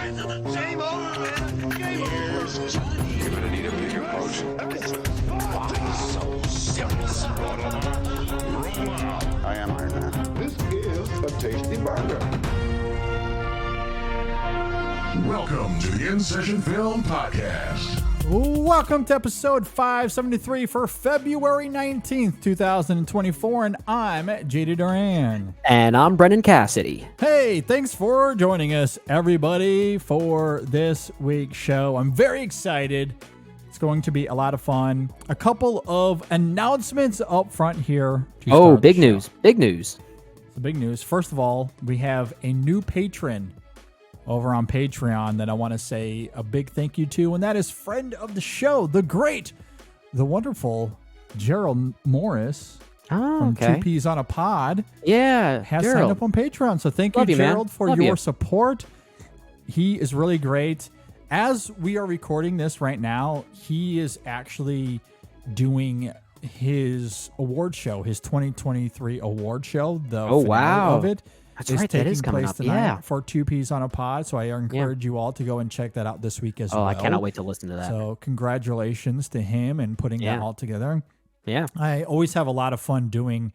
Game over, man. Game over. Johnny. You're gonna need a bigger boat. So serious. I am Iron Man. This is a tasty burger. Welcome to the InSession Film Podcast. Welcome to episode 573 for February 19th, 2024, and I'm JD Duran. And I'm Brendan Cassidy. Hey, thanks for joining us, everybody, for this week's show. I'm very excited. It's going to be a lot of fun. A couple of announcements up front here. Oh, big news. Big news. The big news. First of all, we have a new patron over on Patreon that I want to say a big thank you to, and that is friend of the show, the great, the wonderful Gerald Morris from Two Peas on a Pod. Yeah, has Gerald signed up on Patreon. So thank Love you, you, man. Gerald, for Love your you. support. He is really great. As we are recording this right now, he is actually doing his award show, his 2023 award show. The finale wow. of it. That's is right, that taking is coming place up. tonight Yeah. for Two Peas on a Pod. So I encourage you all to go and check that out this week as well. Oh, I cannot wait to listen to that. So congratulations to him and putting that all together. Yeah. I always have a lot of fun doing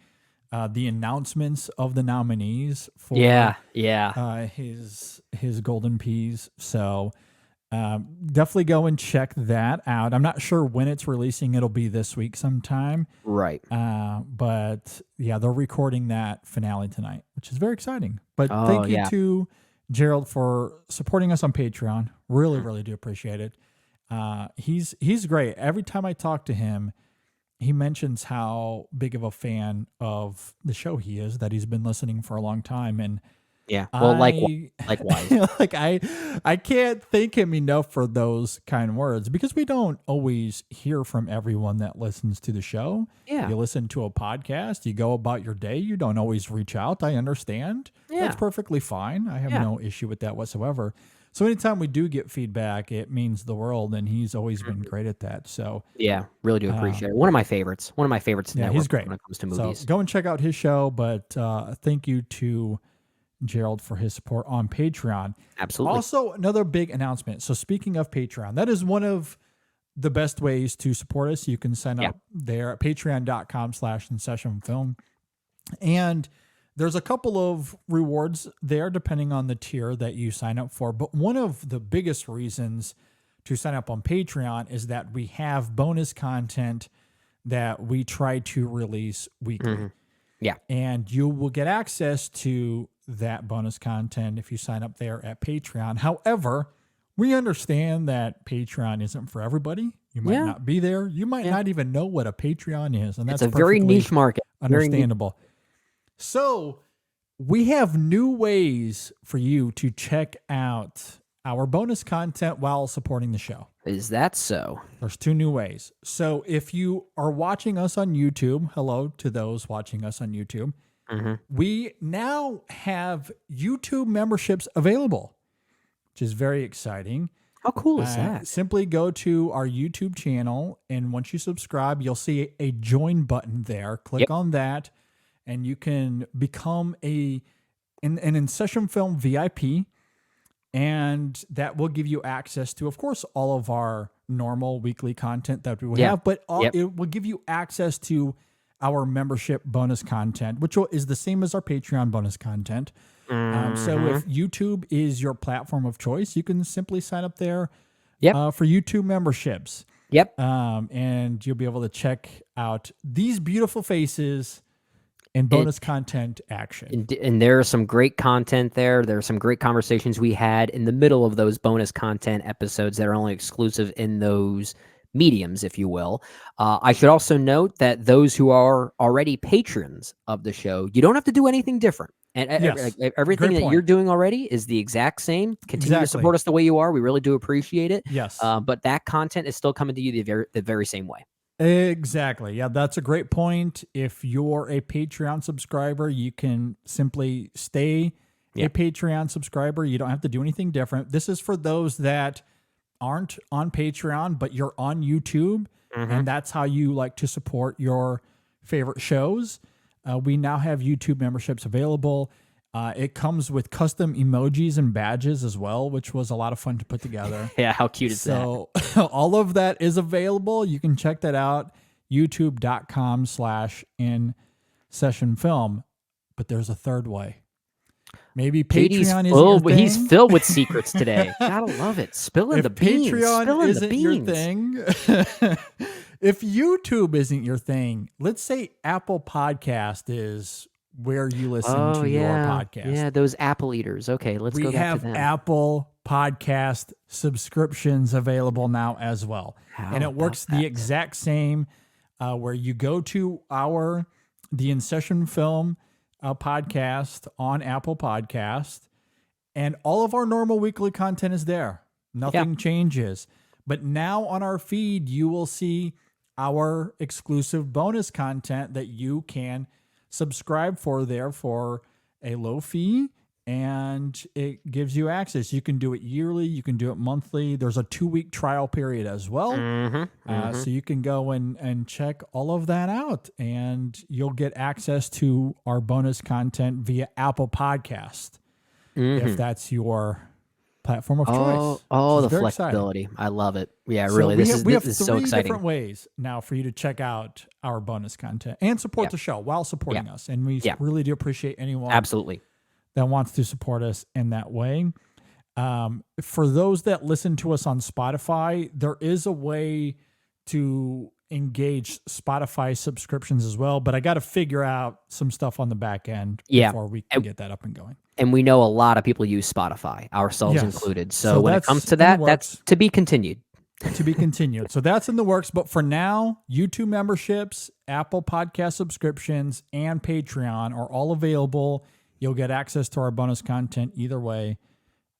the announcements of the nominees for his Golden Peas. So definitely go and check that out. I'm not sure when it's releasing. It'll be this week sometime. Right. But yeah, they're recording that finale tonight, which is very exciting. But thank you to Gerald for supporting us on Patreon. Really, really do appreciate it. He's great. Every time I talk to him, he mentions how big of a fan of the show he is, that he's been listening for a long time. And yeah, well, likewise. like I can't thank him enough for those kind words, because we don't always hear from everyone that listens to the show. Yeah. You listen to a podcast, you go about your day, you don't always reach out. I understand. Yeah. That's perfectly fine. I have no issue with that whatsoever. So anytime we do get feedback, it means the world, and he's always been great at that. So yeah, really do appreciate it. One of my favorites. One of my favorites. Yeah, he's great when it comes to movies. So go and check out his show. But thank you to Gerald for his support on Patreon. Absolutely. Also, another big announcement. So speaking of Patreon, that is one of the best ways to support us. You can sign up there at patreon.com/InSessionFilm. And there's a couple of rewards there depending on the tier that you sign up for. But one of the biggest reasons to sign up on Patreon is that we have bonus content that we try to release weekly. Mm-hmm. Yeah. And you will get access to that bonus content if you sign up there at Patreon. However, we understand that Patreon isn't for everybody. You might not be there. You might not even know what a Patreon is. And that's it's a very niche market. Understandable. So we have new ways for you to check out our bonus content while supporting the show. Is that so? There's two new ways. So if you are watching us on YouTube, hello to those watching us on YouTube, we now have YouTube memberships available, which is very exciting. How cool is that? Simply go to our YouTube channel, and once you subscribe, you'll see a join button there. Click on that, and you can become an InSession Film VIP, and that will give you access to, of course, all of our normal weekly content that we would have, but it will give you access to our membership bonus content, which is the same as our Patreon bonus content. So if YouTube is your platform of choice, you can simply sign up there for YouTube memberships. Yep. And you'll be able to check out these beautiful faces and bonus content action. And there's some great content there. There are some great conversations we had in the middle of those bonus content episodes that are only exclusive in those mediums, if you will. I should also note that those who are already patrons of the show, you don't have to do anything different. And everything that you're doing already is the exact same. Continue to support us the way you are. We really do appreciate it. Yes. But that content is still coming to you the very same way. Exactly. Yeah, that's a great point. If you're a Patreon subscriber, you can simply stay a Patreon subscriber. You don't have to do anything different. This is for those that aren't on Patreon, but you're on YouTube, and that's how you like to support your favorite shows. We now have YouTube memberships available. It comes with custom emojis and badges as well, which was a lot of fun to put together. Yeah, how cute is that? So all of that is available. You can check that out, youtube.com/InSessionFilm. But there's a third way. Maybe Patreon is your thing. He's filled with secrets today. Gotta love it. Spilling the beans. Patreon Spilling isn't the your beans. thing. If YouTube isn't your thing, let's say Apple Podcast is where you listen to your podcast. Yeah, those Apple eaters. Okay, let's go We back have to them. Apple Podcast subscriptions available now as well. How And it works about the that? exact same where you go to the InSession Film podcast on Apple Podcast, and all of our normal weekly content is there. Nothing changes. But now on our feed, you will see our exclusive bonus content that you can subscribe for there for a low fee, and it gives you access. You can do it yearly. You can do it monthly. There's a 2-week trial period as well. So you can go and check all of that out, and you'll get access to our bonus content via Apple Podcast, if that's your platform of choice. Oh, Which the is very exciting. flexibility. I love it. Yeah, So really. we This have, we have is three so exciting. different ways now for you to check out our bonus content and support the show while supporting us. And we really do appreciate anyone Absolutely. that wants to support us in that way. For those that listen to us on Spotify, there is a way to engage Spotify subscriptions as well, but I got to figure out some stuff on the back end before we can get that up and going. And we know a lot of people use Spotify, ourselves Yes. included. So, So when it that's comes to in the that, works. that's to be continued. To be continued. So that's in the works. But for now, YouTube memberships, Apple Podcast subscriptions, and Patreon are all available. You'll get access to our bonus content either way,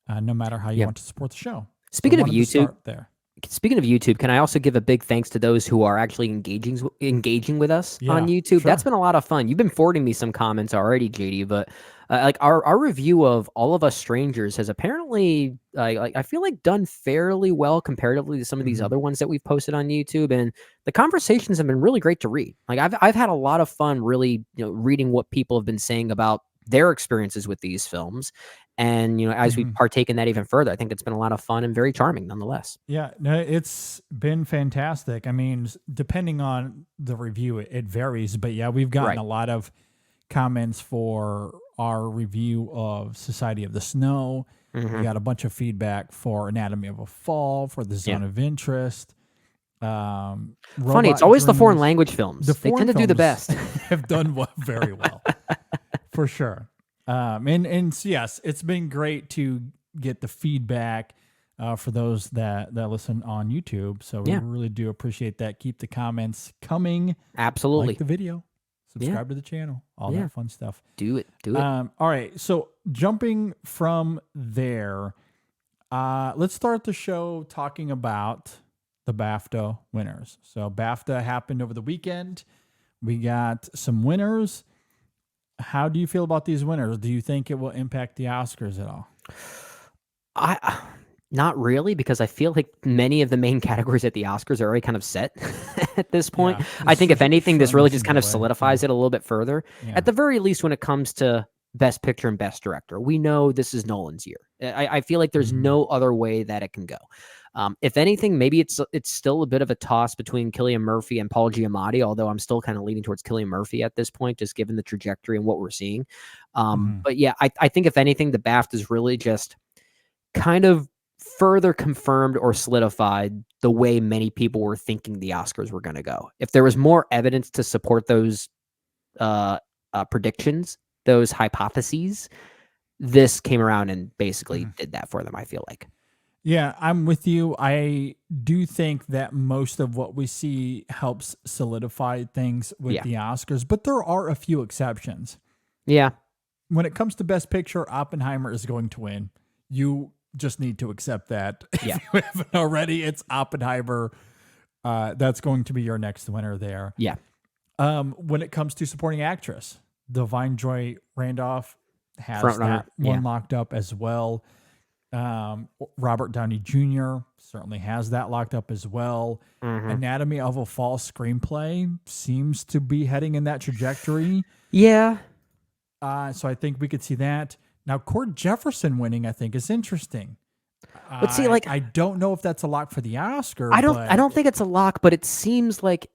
no matter how you want to support the show. Speaking So of wanted to YouTube, start there. Speaking of YouTube, can I also give a big thanks to those who are actually engaging with us on YouTube? sure. That's been a lot of fun. You've been forwarding me some comments already, JD, but like our review of All of Us Strangers has apparently I feel like done fairly well comparatively to some of these other ones that we've posted on YouTube, and the conversations have been really great to read. Like I've had a lot of fun really reading what people have been saying about their experiences with these films. And, as we partake in that even further, I think it's been a lot of fun and very charming nonetheless. Yeah, no, it's been fantastic. I mean, depending on the review, it varies. But yeah, we've gotten a lot of comments for our review of Society of the Snow. We got a bunch of feedback for Anatomy of a Fall, for The Zone of Interest. Funny, Robot it's always the foreign Dreams. language films. The They foreign tend to do the films best. have done very well, for sure. And so yes, it's been great to get the feedback for those that listen on YouTube. So we really do appreciate that. Keep the comments coming. Absolutely. Like the video. Subscribe to the channel. All that fun stuff. Do it. All right. So jumping from there, let's start the show talking about the BAFTA winners. So BAFTA happened over the weekend. We got some winners. How do you feel about these winners? Do you think it will impact the Oscars at all? Not really, because I feel like many of the main categories at the Oscars are already kind of set at this point. Yeah, I think if anything, this really shown just kind of away. solidifies it a little bit further. At the very least, when it comes to Best Picture and Best Director, we know this is Nolan's year. I feel like there's no other way that it can go. If anything, maybe it's still a bit of a toss between Cillian Murphy and Paul Giamatti, although I'm still kind of leaning towards Cillian Murphy at this point, just given the trajectory and what we're seeing. But yeah, I think if anything, the BAFTA is really just kind of further confirmed or solidified the way many people were thinking the Oscars were going to go. If there was more evidence to support those predictions, those hypotheses, this came around and basically did that for them, I feel like. Yeah, I'm with you. I do think that most of what we see helps solidify things with the Oscars, but there are a few exceptions. Yeah. When it comes to Best Picture, Oppenheimer is going to win. You just need to accept that. Yeah. If you haven't already, it's Oppenheimer. That's going to be your next winner there. Yeah. When it comes to supporting actress, Divine Joy Randolph has Front runner, that one locked up as well. Robert Downey Jr. certainly has that locked up as well. Anatomy of a Fall screenplay seems to be heading in that trajectory. Yeah. So I think we could see that. Now, Cord Jefferson winning, I think, is interesting. But see, like, I don't know if that's a lock for the Oscar. I don't think it's a lock, but it seems like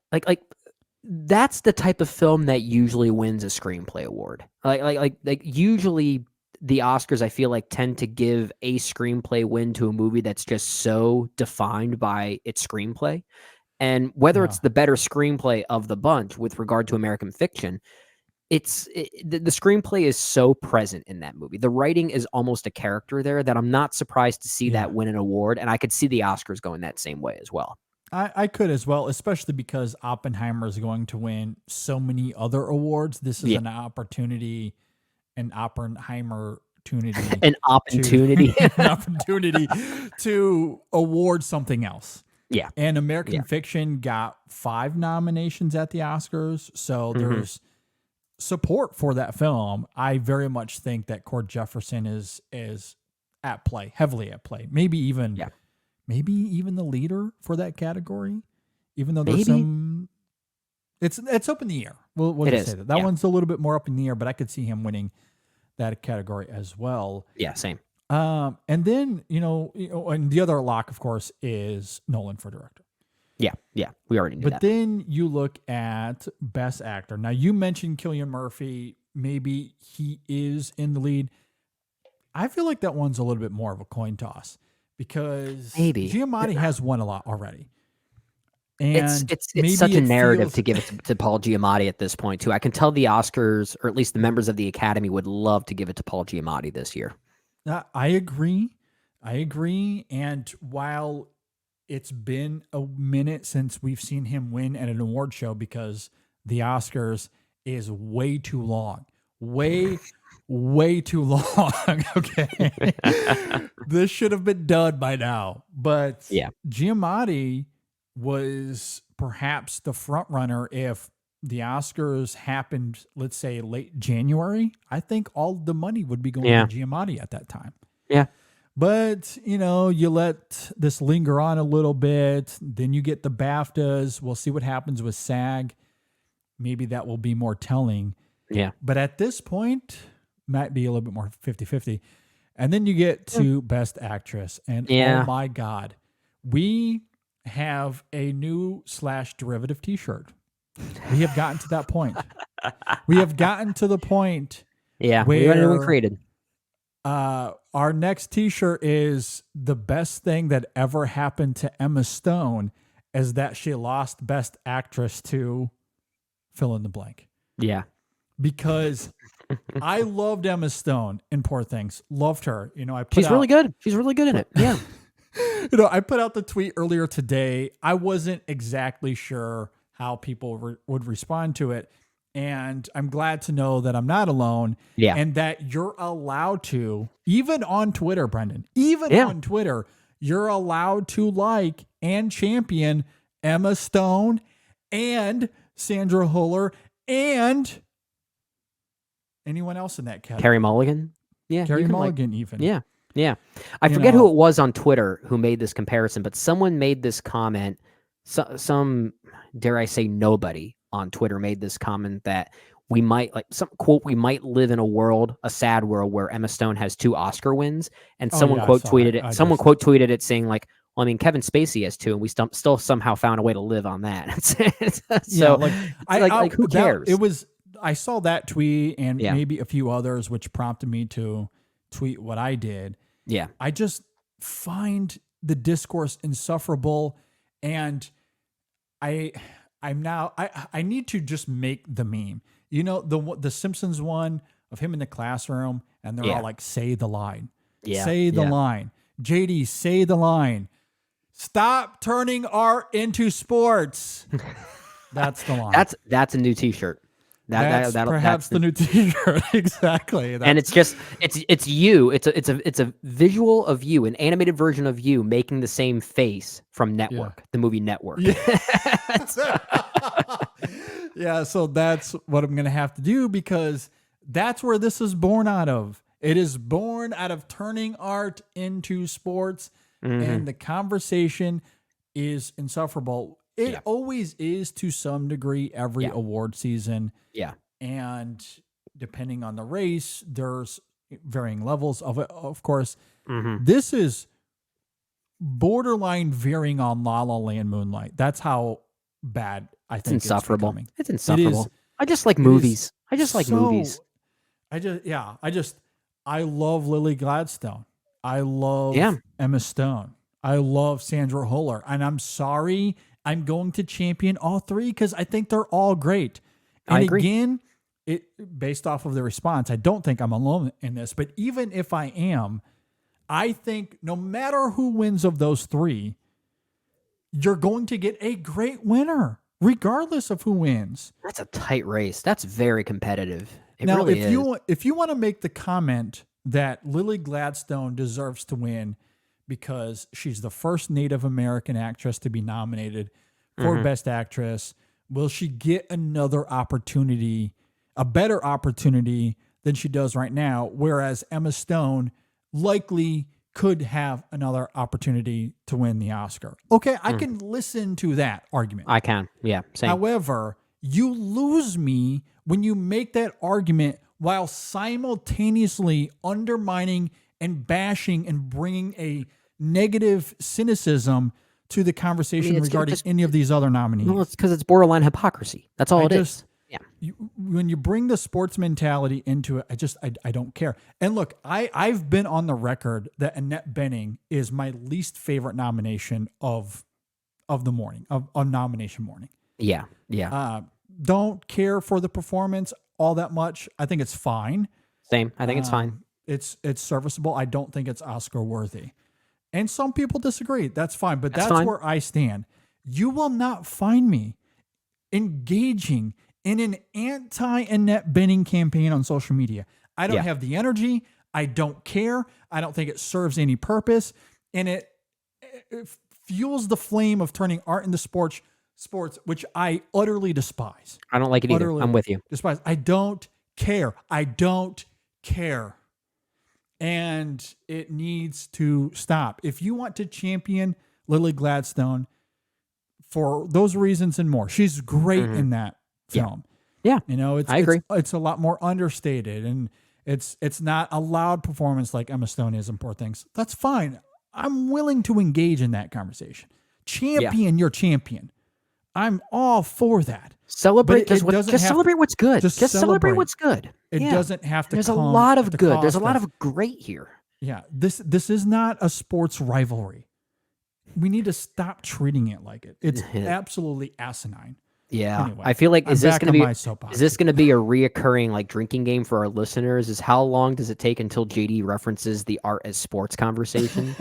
that's the type of film that usually wins a screenplay award. Like usually the Oscars, I feel like, tend to give a screenplay win to a movie that's just so defined by its screenplay. And whether it's the better screenplay of the bunch with regard to American Fiction, the screenplay is so present in that movie. The writing is almost a character there that I'm not surprised to see that win an award. And I could see the Oscars going that same way as well. I could as well, especially because Oppenheimer is going to win so many other awards. This is an opportunity, an opportunity to award something else. Yeah. And American Fiction got 5 nominations at the Oscars. So there's support for that film. I very much think that Cord Jefferson is at play, heavily at play. Maybe even the leader for that category. Even though there's some, it's up in the air. We'll just say that. That one's a little bit more up in the air, but I could see him winning that category as well. Yeah, same. And then and the other lock, of course, is Nolan for director. Yeah, we already knew that. But then you look at Best Actor. Now, you mentioned Cillian Murphy. Maybe he is in the lead. I feel like that one's a little bit more of a coin toss because Giamatti has won a lot already. And it's such a narrative to give it to Paul Giamatti at this point, too. I can tell the Oscars, or at least the members of the Academy, would love to give it to Paul Giamatti this year. I agree. And while it's been a minute since we've seen him win at an award show because the Oscars is way too long. Way too long. Okay. This should have been done by now. But Giamatti was perhaps the front runner. If the Oscars happened, let's say late January, I think all the money would be going to Giamatti at that time. Yeah. But, you let this linger on a little bit. Then you get the BAFTAs. We'll see what happens with SAG. Maybe that will be more telling. Yeah. But at this point, might be a little bit more 50-50. And then you get to Best Actress. And oh my God, we have a new / derivative t-shirt. We have gotten to that point. We have gotten to the point where we created. Our next t-shirt is the best thing that ever happened to Emma Stone is that she lost Best Actress to fill in the blank. Yeah. Because I loved Emma Stone in Poor Things. Loved her. She's really good. She's really good in it. Yeah. I put out the tweet earlier today. I wasn't exactly sure how people would respond to it. And I'm glad to know that I'm not alone. Yeah. And that you're allowed to, even on Twitter, Brendan, on Twitter, you're allowed to like and champion Emma Stone and Sandra Huller and anyone else in that category. Carey Mulligan. Yeah. Carey Mulligan even. Yeah. Yeah. I forget who it was on Twitter who made this comparison, but someone made this comment. Some, dare I say, nobody on Twitter made this comment that we might we might live in a sad world where Emma Stone has 2 Oscar wins. And someone quote tweeted it. Someone quote tweeted it saying like, well, I mean, Kevin Spacey has 2 and we still somehow found a way to live on that. So who cares? I saw that tweet and maybe a few others, which prompted me to tweet what I did. Yeah. I just find the discourse insufferable. And I need to just make the meme. The Simpsons one of him in the classroom, and they're all like, "Say the line, say the line." JD, say the line. Stop turning art into sports. That's the line. That's a new T-shirt. That's perhaps the new T-shirt. Exactly. And it's you. It's a visual of you, an animated version of you making the same face from Network, the movie Network. Yeah. So that's what I'm going to have to do because that's where this is born out of. It is born out of turning art into sports, and the conversation is insufferable. It always is to some degree every award season. Yeah. And depending on the race, there's varying levels of it, of course. Mm-hmm. This is borderline veering on La La Land Moonlight. That's how bad I think It's insufferable. it's becoming. It's insufferable. I just like it movies. is I just like so- movies. I love Lily Gladstone. I love Yeah. Emma Stone. I love Sandra Huller. And I'm sorry, I'm going to champion all three because I think they're all great. And I agree. again, based off of the response, I don't think I'm alone in this, but even if I am, I think no matter who wins of those three, you're going to get a great winner, regardless of who wins. That's a tight race. That's very competitive. It Now, really if you want to make the comment that Lily Gladstone deserves to win because she's the first Native American actress to be nominated for Best Actress, will she get another opportunity, a better opportunity than she does right now? Whereas Emma Stone likely could have another opportunity to win the Oscar. Okay, I can listen to that argument. I can. Yeah. Same. However, you lose me when you make that argument while simultaneously undermining and bashing and bringing a negative cynicism to the conversation regarding any of these other nominees. Well, it's because it's borderline hypocrisy. That's all it is. Yeah. When you bring the sports mentality into it, I don't care. And look, I've been on the record that Annette Bening is my least favorite nomination of the morning, of nomination morning. Yeah. Yeah. Don't care for the performance all that much. I think it's fine. Same. I think it's fine. It's serviceable. I don't think it's Oscar worthy. And some people disagree. That's fine. But that's fine. where I stand. You will not find me engaging in an anti-Annette Bening campaign on social media. I don't have the energy. I don't care. I don't think it serves any purpose. And it fuels the flame of turning art into sports, which I utterly despise. I don't like it either. I'm with you. Despise. I don't care. I don't care. And it needs to stop. If you want to champion Lily Gladstone for those reasons and more, she's great in that film. Yeah. You know, I agree. It's a lot more understated, and it's not a loud performance like Emma Stone is in Poor Things. That's fine. I'm willing to engage in that conversation. Champion your champion. I'm all for that. Celebrate. But Just celebrate what's good. Just celebrate what's good. It doesn't have to. There's come a lot at of the good. There's a cost lot of great here. Yeah, this is not a sports rivalry. We need to stop treating it like it. It's absolutely asinine. Yeah, Anyway, I feel like I'm is this back going on to be my soapbox. is this going to be a reoccurring like drinking game for our listeners? Is how long does it take until JD references the art as sports conversation?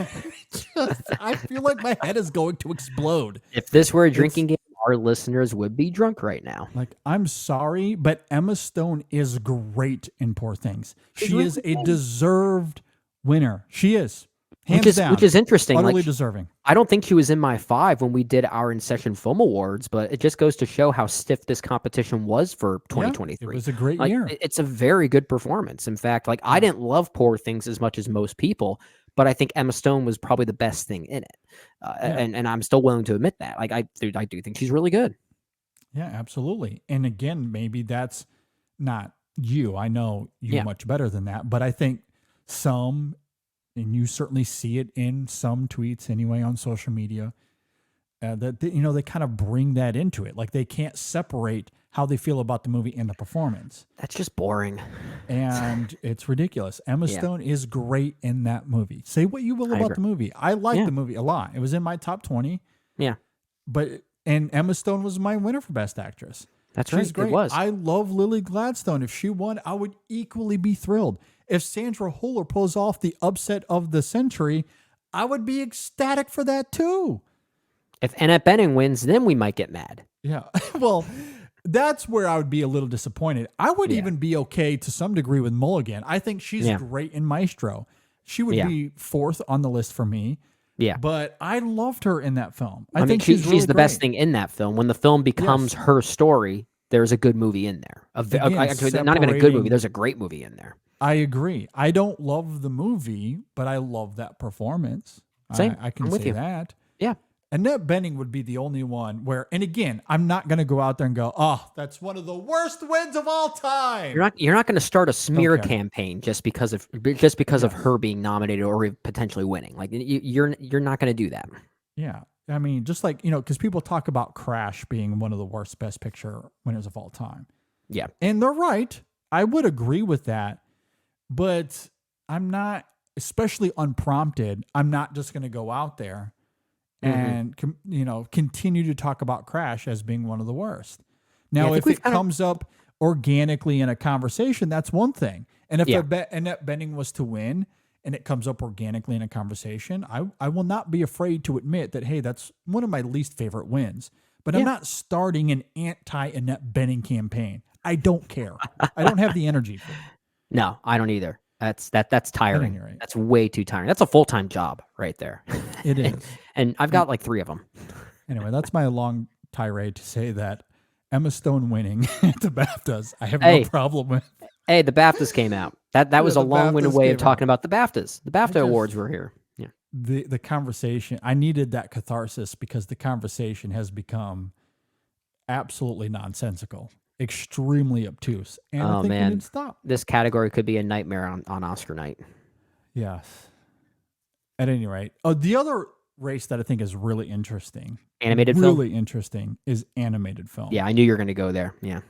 I feel like my head is going to explode. If this were a drinking game, our listeners would be drunk right now. Like, I'm sorry, but Emma Stone is great in Poor Things. She is a deserved winner. She is. Hands down. Which is interesting. Utterly Like, deserving. I don't think she was in my 5 when we did our InSession Film Awards, but it just goes to show how stiff this competition was for 2023. It was a great Like, year. It's a very good performance. In fact, like I didn't love Poor Things as much as most people, but I think Emma Stone was probably the best thing in it, and I'm still willing to admit that. Like I do think she's really good. Yeah, absolutely. And again, maybe that's not you. I know you much better than that, but I think some, and you certainly see it in some tweets anyway on social media, that they kind of bring that into it. Like they can't separate how they feel about the movie and the performance. That's just boring. And it's ridiculous. Emma Stone is great in that movie. Say what you will about the movie. I like the movie a lot. It was in my top 20. Yeah. And Emma Stone was my winner for Best Actress. That's She's right. great. It was. I love Lily Gladstone. If she won, I would equally be thrilled. If Sandra Huller pulls off the upset of the century, I would be ecstatic for that too. If Annette Bening wins, then we might get mad. Yeah. Well, that's where I would be a little disappointed. I would even be okay to some degree with Mulligan. I think she's great in Maestro. She would be 4th on the list for me. Yeah. But I loved her in that film. I mean, think she's really the great. best thing in that film. When the film becomes her story, there's a good movie in there. Actually, not even a good movie. There's a great movie in there. I agree. I don't love the movie, but I love that performance. Same. I can I'm with say you. that. Yeah. Annette Bening would be the only one where, and again, I'm not going to go out there and go, oh, that's one of the worst wins of all time. You're not going to start a smear Okay. campaign just because of her being nominated or potentially winning. Like you're not going to do that. Yeah. I mean, just like, because people talk about Crash being one of the worst Best Picture winners of all time. Yeah. And they're right. I would agree with that. But I'm not, especially unprompted, I'm not just going to go out there and, continue to talk about Crash as being one of the worst. Now, if it comes up organically in a conversation, that's one thing. And if Annette Bening was to win and it comes up organically in a conversation, I will not be afraid to admit that, hey, that's one of my least favorite wins. But I'm not starting an anti-Annette Bening campaign. I don't care. I don't have the energy for it. No, I don't either. That's tiring. Right. That's way too tiring. That's a full-time job right there. It is. and I've got like 3 of them. Anyway, that's my long tirade to say that Emma Stone winning at the BAFTAs, I have no problem with. Hey, the BAFTAs came out. That was a long-winded way of talking about the BAFTAs. The BAFTA awards were here. Yeah. The conversation, I needed that catharsis because the conversation has become absolutely nonsensical, extremely obtuse. And I think we need to stop. This category could be a nightmare on Oscar night. Yes. At any rate. The other race that I think is really interesting. Animated film? Really interesting is animated film. Yeah, I knew you were going to go there. Yeah.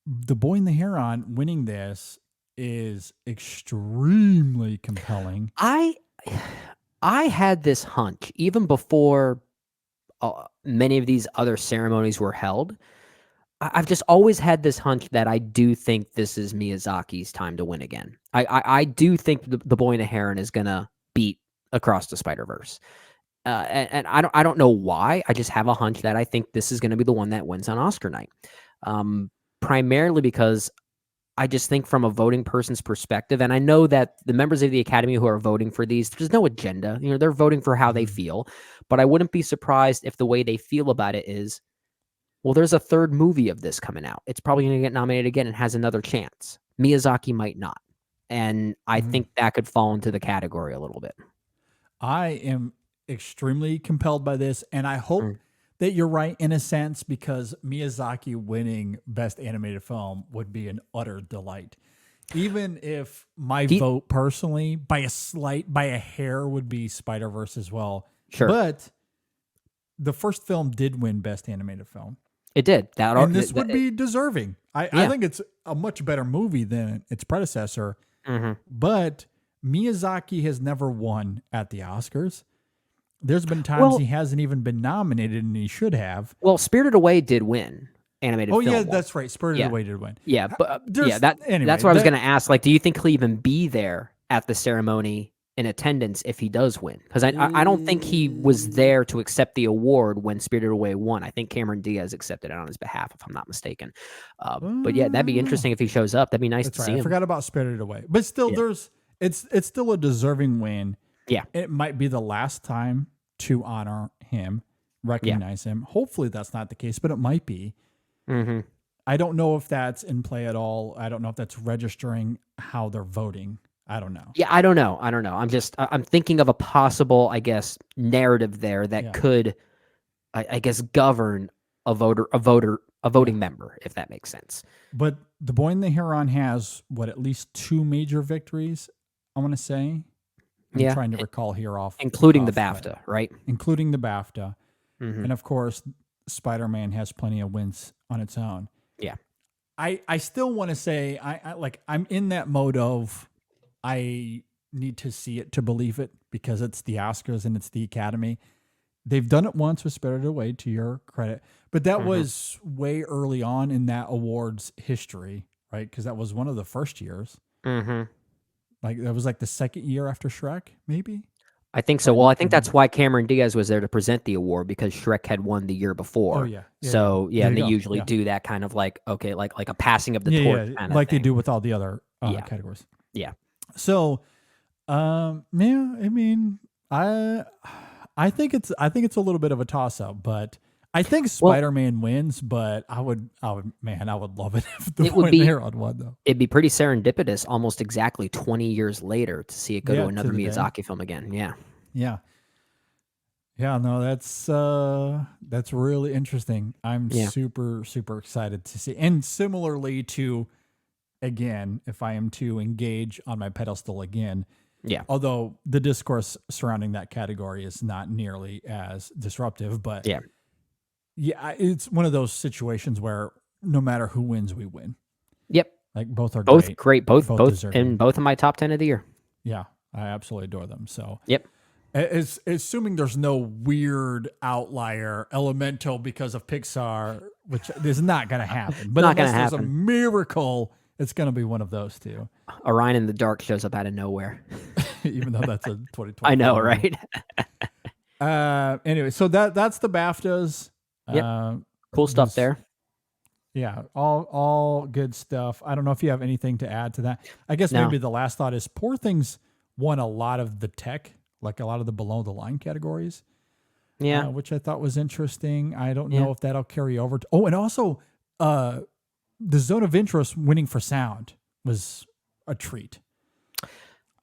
The Boy and the Heron winning this is extremely compelling. I had this hunch even before many of these other ceremonies were held. I've just always had this hunch that I do think this is Miyazaki's time to win again. I do think the Boy and the Heron is gonna beat Across the Spider-Verse, and I don't know why. I just have a hunch that I think this is gonna be the one that wins on Oscar night, primarily because I just think from a voting person's perspective, and I know that the members of the Academy who are voting for these, there's no agenda. They're voting for how they feel, but I wouldn't be surprised if the way they feel about it is, well, there's a third movie of this coming out. It's probably going to get nominated again and has another chance. Miyazaki might not. And I think that could fall into the category a little bit. I am extremely compelled by this, and I hope that you're right in a sense, because Miyazaki winning Best Animated Film would be an utter delight. Even if my vote personally, by a hair, would be Spider-Verse as well. Sure. But the first film did win Best Animated Film. It did. And this would be deserving. I think it's a much better movie than its predecessor. But Miyazaki has never won at the Oscars. There's been times he hasn't even been nominated, and he should have. Well, Spirited Away did win animated film. Oh, yeah, that's right. Spirited Away did win. Yeah, but anyway, that's what I was going to ask. Like, do you think he'll even be there at the ceremony in attendance if he does win? Because I don't think he was there to accept the award when Spirited Away won. I think Cameron Diaz accepted it on his behalf, if I'm not mistaken. But yeah, that'd be interesting if he shows up. That'd be nice to see him. I forgot about Spirited Away. But still, it's still a deserving win. Yeah. It might be the last time to honor him, recognize him. Hopefully that's not the case, but it might be. I don't know if that's in play at all. I don't know if that's registering how they're voting. I don't know. Yeah, I don't know. I'm thinking of a possible, I guess, narrative there that could, I guess, govern a voting member, if that makes sense. But The Boy and the Heron has at least 2 major victories, I want to say. I'm trying to recall here including the BAFTA, right? Including the BAFTA. And of course, Spider-Man has plenty of wins on its own. Yeah. I still want to say I'm in that mode of I need to see it to believe it, because it's the Oscars and it's the Academy. They've done it once with Spirited Away, to your credit, but that was way early on in that awards history, right? Because that was one of the first years. Like that was like the second year after Shrek, maybe. I think so. Well, I think that's why Cameron Diaz was there to present the award, because Shrek had won the year before. Oh yeah. So and they usually do that kind of like a passing of the torch, kind of like thing. they do with all the other categories. Yeah. So, I mean, I think it's a little bit of a toss up, but I think Spider-Man wins. But I would love it if the Boy and the Heron won, though. It'd be pretty serendipitous, almost exactly 20 years later, to see it go to another Miyazaki film again. Yeah. Yeah, no, that's really interesting. I'm Yeah. super, super excited to see. And similarly to, again, if I am to engage on my pedestal again, Yeah. although the discourse surrounding that category is not nearly as disruptive, but Yeah. yeah, it's one of those situations where no matter who wins, we win. Yep. Like both are Both great. Both deserving. and both of my top 10 of the year. Yeah, I absolutely adore them. So Yep. assuming there's no weird outlier Elemental because of Pixar, which is not going to happen. But Not gonna unless there's a happen. miracle, it's going to be one of those two. Orion in the Dark shows up out of nowhere. Even though that's a 2020. I know, right? Anyway, so that's the BAFTAs. Yep. Cool stuff this- there. Yeah, all good stuff. I don't know if you have anything to add to that. I guess No. maybe the last thought is Poor Things won a lot of the tech, like a lot of the below the line categories. Yeah. Which I thought was interesting. I don't Yeah. know if that'll carry over. And also the Zone of Interest winning for sound was a treat. I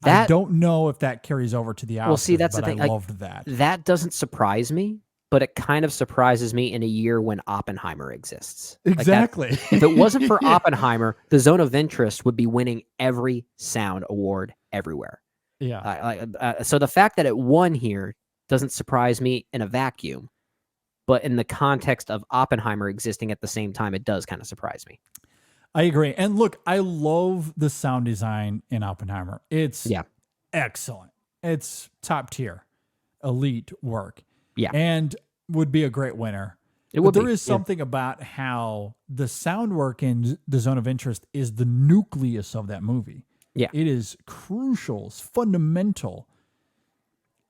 That- don't know if that carries over to the Oscars, Well, see, that's the but thing, I like, loved that. That doesn't surprise me, but it kind of surprises me in a year when Oppenheimer exists. Like that- Exactly. if it wasn't for Oppenheimer, the Zone of Interest would be winning every sound award everywhere. Yeah. So the fact that it won here doesn't surprise me in a vacuum, but in the context of Oppenheimer existing at the same time, it does kind of surprise me. I agree. And look, I love the sound design in Oppenheimer. It's excellent. It's top tier, elite work. Yeah. And would be a great winner. It But would there be, is something about how the sound work in the Zone of Interest is the nucleus of that movie. Yeah. It is crucial, it's fundamental.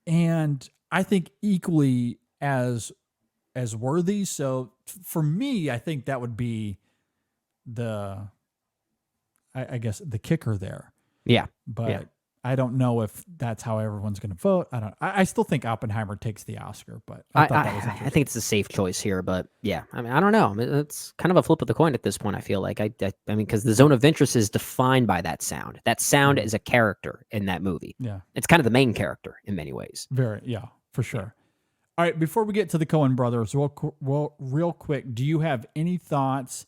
And I think equally as worthy. So for me, I think that would be I guess the kicker there. Yeah. But Yeah. I don't know if that's how everyone's going to vote. I still think Oppenheimer takes the Oscar, but I thought that was I interesting. think it's a safe choice here, but yeah, I mean, I don't know. I mean, it's kind of a flip of the coin at this point. I feel like I mean, because the Zone of Interest is defined by that sound. That sound is a character in that movie. Yeah, It's kind of the main character in many ways. for sure. All right, before we get to the Coen brothers, real quick, do you have any thoughts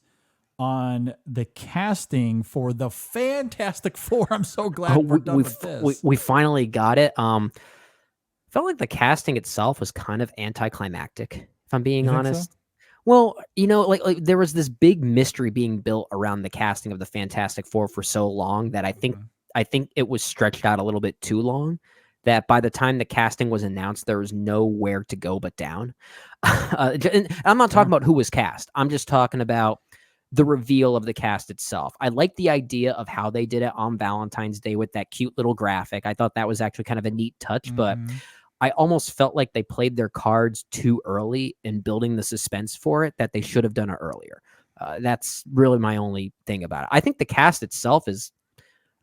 on the casting for the Fantastic Four? I'm so glad we're done with this. We finally got it. Felt like the casting itself was kind of anticlimactic, if I'm being You think so? honest. Well, like there was this big mystery being built around the casting of the Fantastic Four for so long that I think it was stretched out a little bit too long. That by the time the casting was announced, there was nowhere to go but down. And I'm not talking about who was cast. I'm just talking about the reveal of the cast itself. I like the idea of how they did it on Valentine's Day with that cute little graphic. I thought that was actually kind of a neat touch, but I almost felt like they played their cards too early in building the suspense for it, that they should have done it earlier. That's really my only thing about it. I think the cast itself is,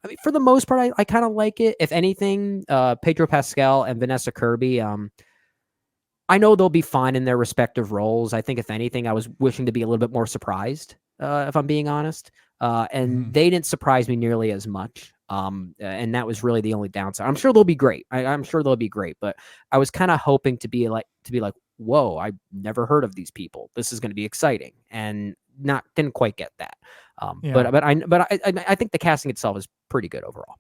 I mean, for the most part, I kind of like it. If anything, Pedro Pascal and Vanessa Kirby, I know they'll be fine in their respective roles. I think, if anything, I was wishing to be a little bit more surprised, if I'm being honest. And they didn't surprise me nearly as much. And that was really the only downside. I'm sure they'll be great. I'm sure they'll be great. But I was kind of hoping to be like, whoa, I've never heard of these people. This is going to be exciting, and didn't quite get that. But I think the casting itself is pretty good overall.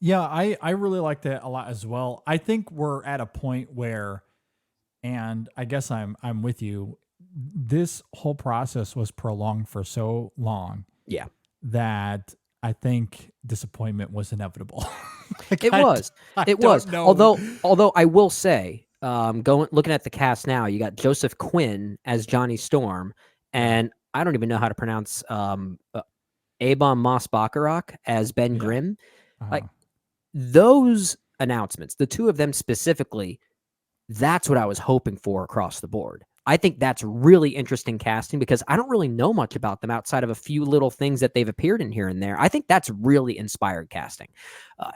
Yeah, I really liked that a lot as well. I think we're at a point where, and I guess I'm with you, this whole process was prolonged for so long. Yeah. That I think disappointment was inevitable. It was. It was. know. Although I will say, looking at the cast now, you got Joseph Quinn as Johnny Storm, and I don't even know how to pronounce Abon Mos-Baccarat as Ben Grimm. Like those announcements, the two of them specifically, that's what I was hoping for across the board. I think that's really interesting casting because I don't really know much about them outside of a few little things that they've appeared in here and there. I think that's really inspired casting.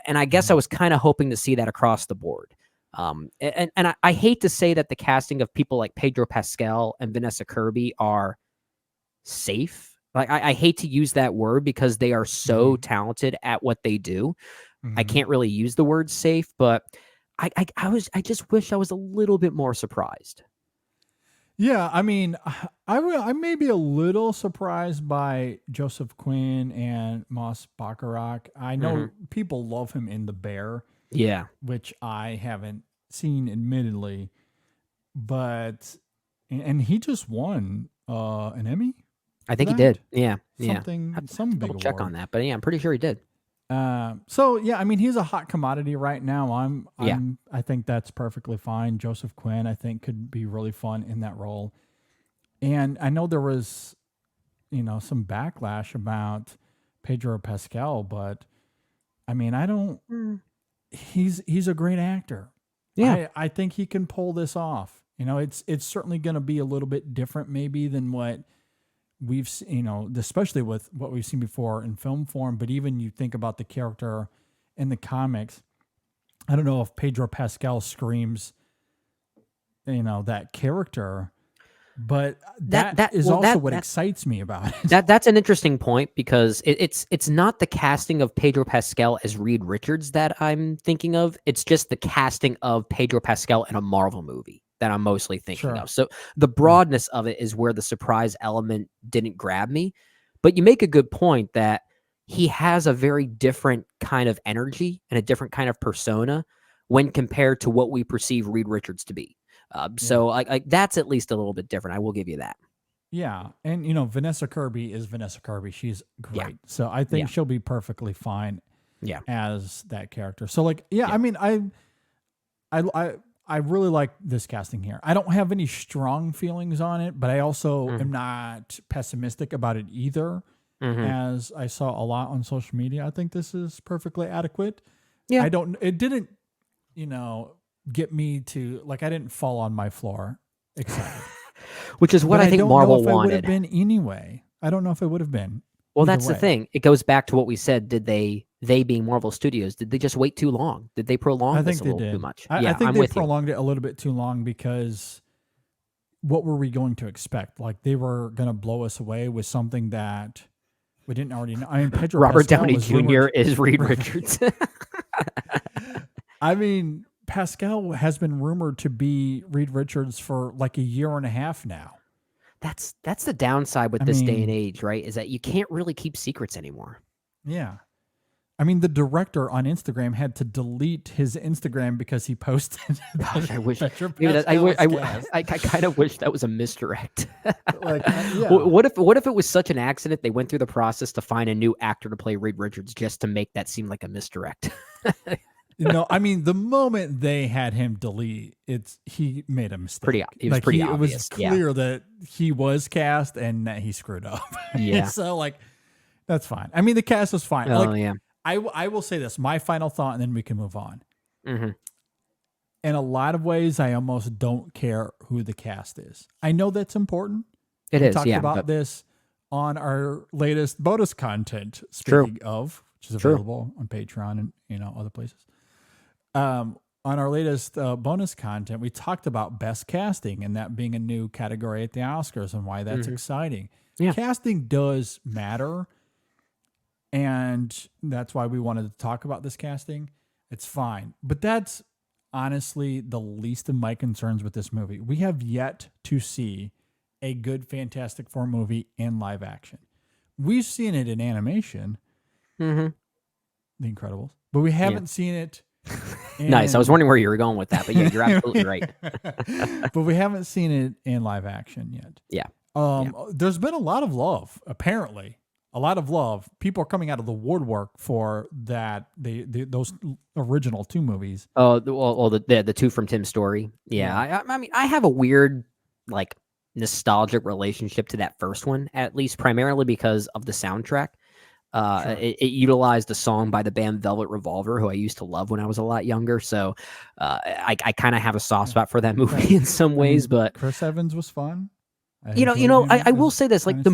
And I guess I was kind of hoping to see that across the board. And I hate to say that the casting of people like Pedro Pascal and Vanessa Kirby are safe. Like I hate to use that word because they are so talented at what they do. I can't really use the word safe, but I just wish I was a little bit more surprised. Yeah, I mean, I may be a little surprised by Joseph Quinn and Moss Bacharach. I know people love him in The Bear, Yeah. which I haven't seen, admittedly, but and he just won an Emmy. I think he that? did. Yeah. Something, some big Double check award. on that, but yeah, I'm pretty sure he did. So yeah, I mean, he's a hot commodity right now. Yeah. I think that's perfectly fine. Joseph Quinn, I think, could be really fun in that role. And I know there was, some backlash about Pedro Pascal, but I mean, he's a great actor. Yeah. I think he can pull this off. It's certainly going to be a little bit different maybe than what we've especially with what we've seen before in film form, but even you think about the character in the comics, I don't know if Pedro Pascal screams, that character, but that is also what excites me about it. That's an interesting point because it's not the casting of Pedro Pascal as Reed Richards that I'm thinking of. It's just the casting of Pedro Pascal in a Marvel movie that I'm mostly thinking of. So the broadness of it is where the surprise element didn't grab me. But you make a good point that he has a very different kind of energy and a different kind of persona when compared to what we perceive Reed Richards to be. So like that's at least a little bit different. I will give you that. Yeah. And, Vanessa Kirby is Vanessa Kirby. She's great. Yeah. So I think she'll be perfectly fine as that character. So I mean, I really like this casting here. I don't have any strong feelings on it, but I also am not pessimistic about it either. As I saw a lot on social media, I think this is perfectly adequate. Yeah. It didn't, get me to, I didn't fall on my floor excited. Which is what I think Marvel wanted. Would have been anyway. I don't know if it would have been. Well, that's the thing. It goes back to what we said. Did they being Marvel Studios, did they just wait too long? Did they prolong this a little too much? I think they prolonged it a little bit too long because what were we going to expect? Like they were going to blow us away with something that we didn't already know. I mean, Pedro Robert Pascal Downey was Jr. rumored- is Reed Richards. I mean, Pascal has been rumored to be Reed Richards for like a year and a half now. That's the downside with this day and age, right? Is that you can't really keep secrets anymore. Yeah. I mean, the director on Instagram had to delete his Instagram because he posted. Gosh, I wish. I kind of wish that was a misdirect. Yeah. What if it was such an accident they went through the process to find a new actor to play Reed Richards just to make that seem like a misdirect? I mean, the moment they had him delete, he made a mistake. It was pretty obvious. It was clear that he was cast and that he screwed up. Yeah. So that's fine. I mean, the cast was fine. Oh yeah. I will say this, my final thought, and then we can move on. Mm-hmm. In a lot of ways, I almost don't care who the cast is. I know that's important. We talked about this on our latest bonus content. Speaking of, which is available on Patreon and other places. On our latest bonus content, we talked about best casting and that being a new category at the Oscars and why that's exciting. Yeah. Casting does matter, and that's why we wanted to talk about this casting. It's fine, but that's honestly the least of my concerns with this movie. We have yet to see a good Fantastic Four movie in live action. We've seen it in animation, The Incredibles, but we haven't seen it. Nice. I was wondering where you were going with that, but yeah, you're absolutely right. But we haven't seen it in live action yet. Yeah. There's been a lot of love, apparently. A lot of love. People are coming out of the woodwork for that. Those original two movies. Oh, the two from Tim's Story. Yeah. I mean, I have a weird nostalgic relationship to that first one, at least primarily because of the soundtrack. It utilized a song by the band Velvet Revolver, who I used to love when I was a lot younger. So I kind of have a soft spot for that movie in some ways. But Chris Evans was fun. I will say this: the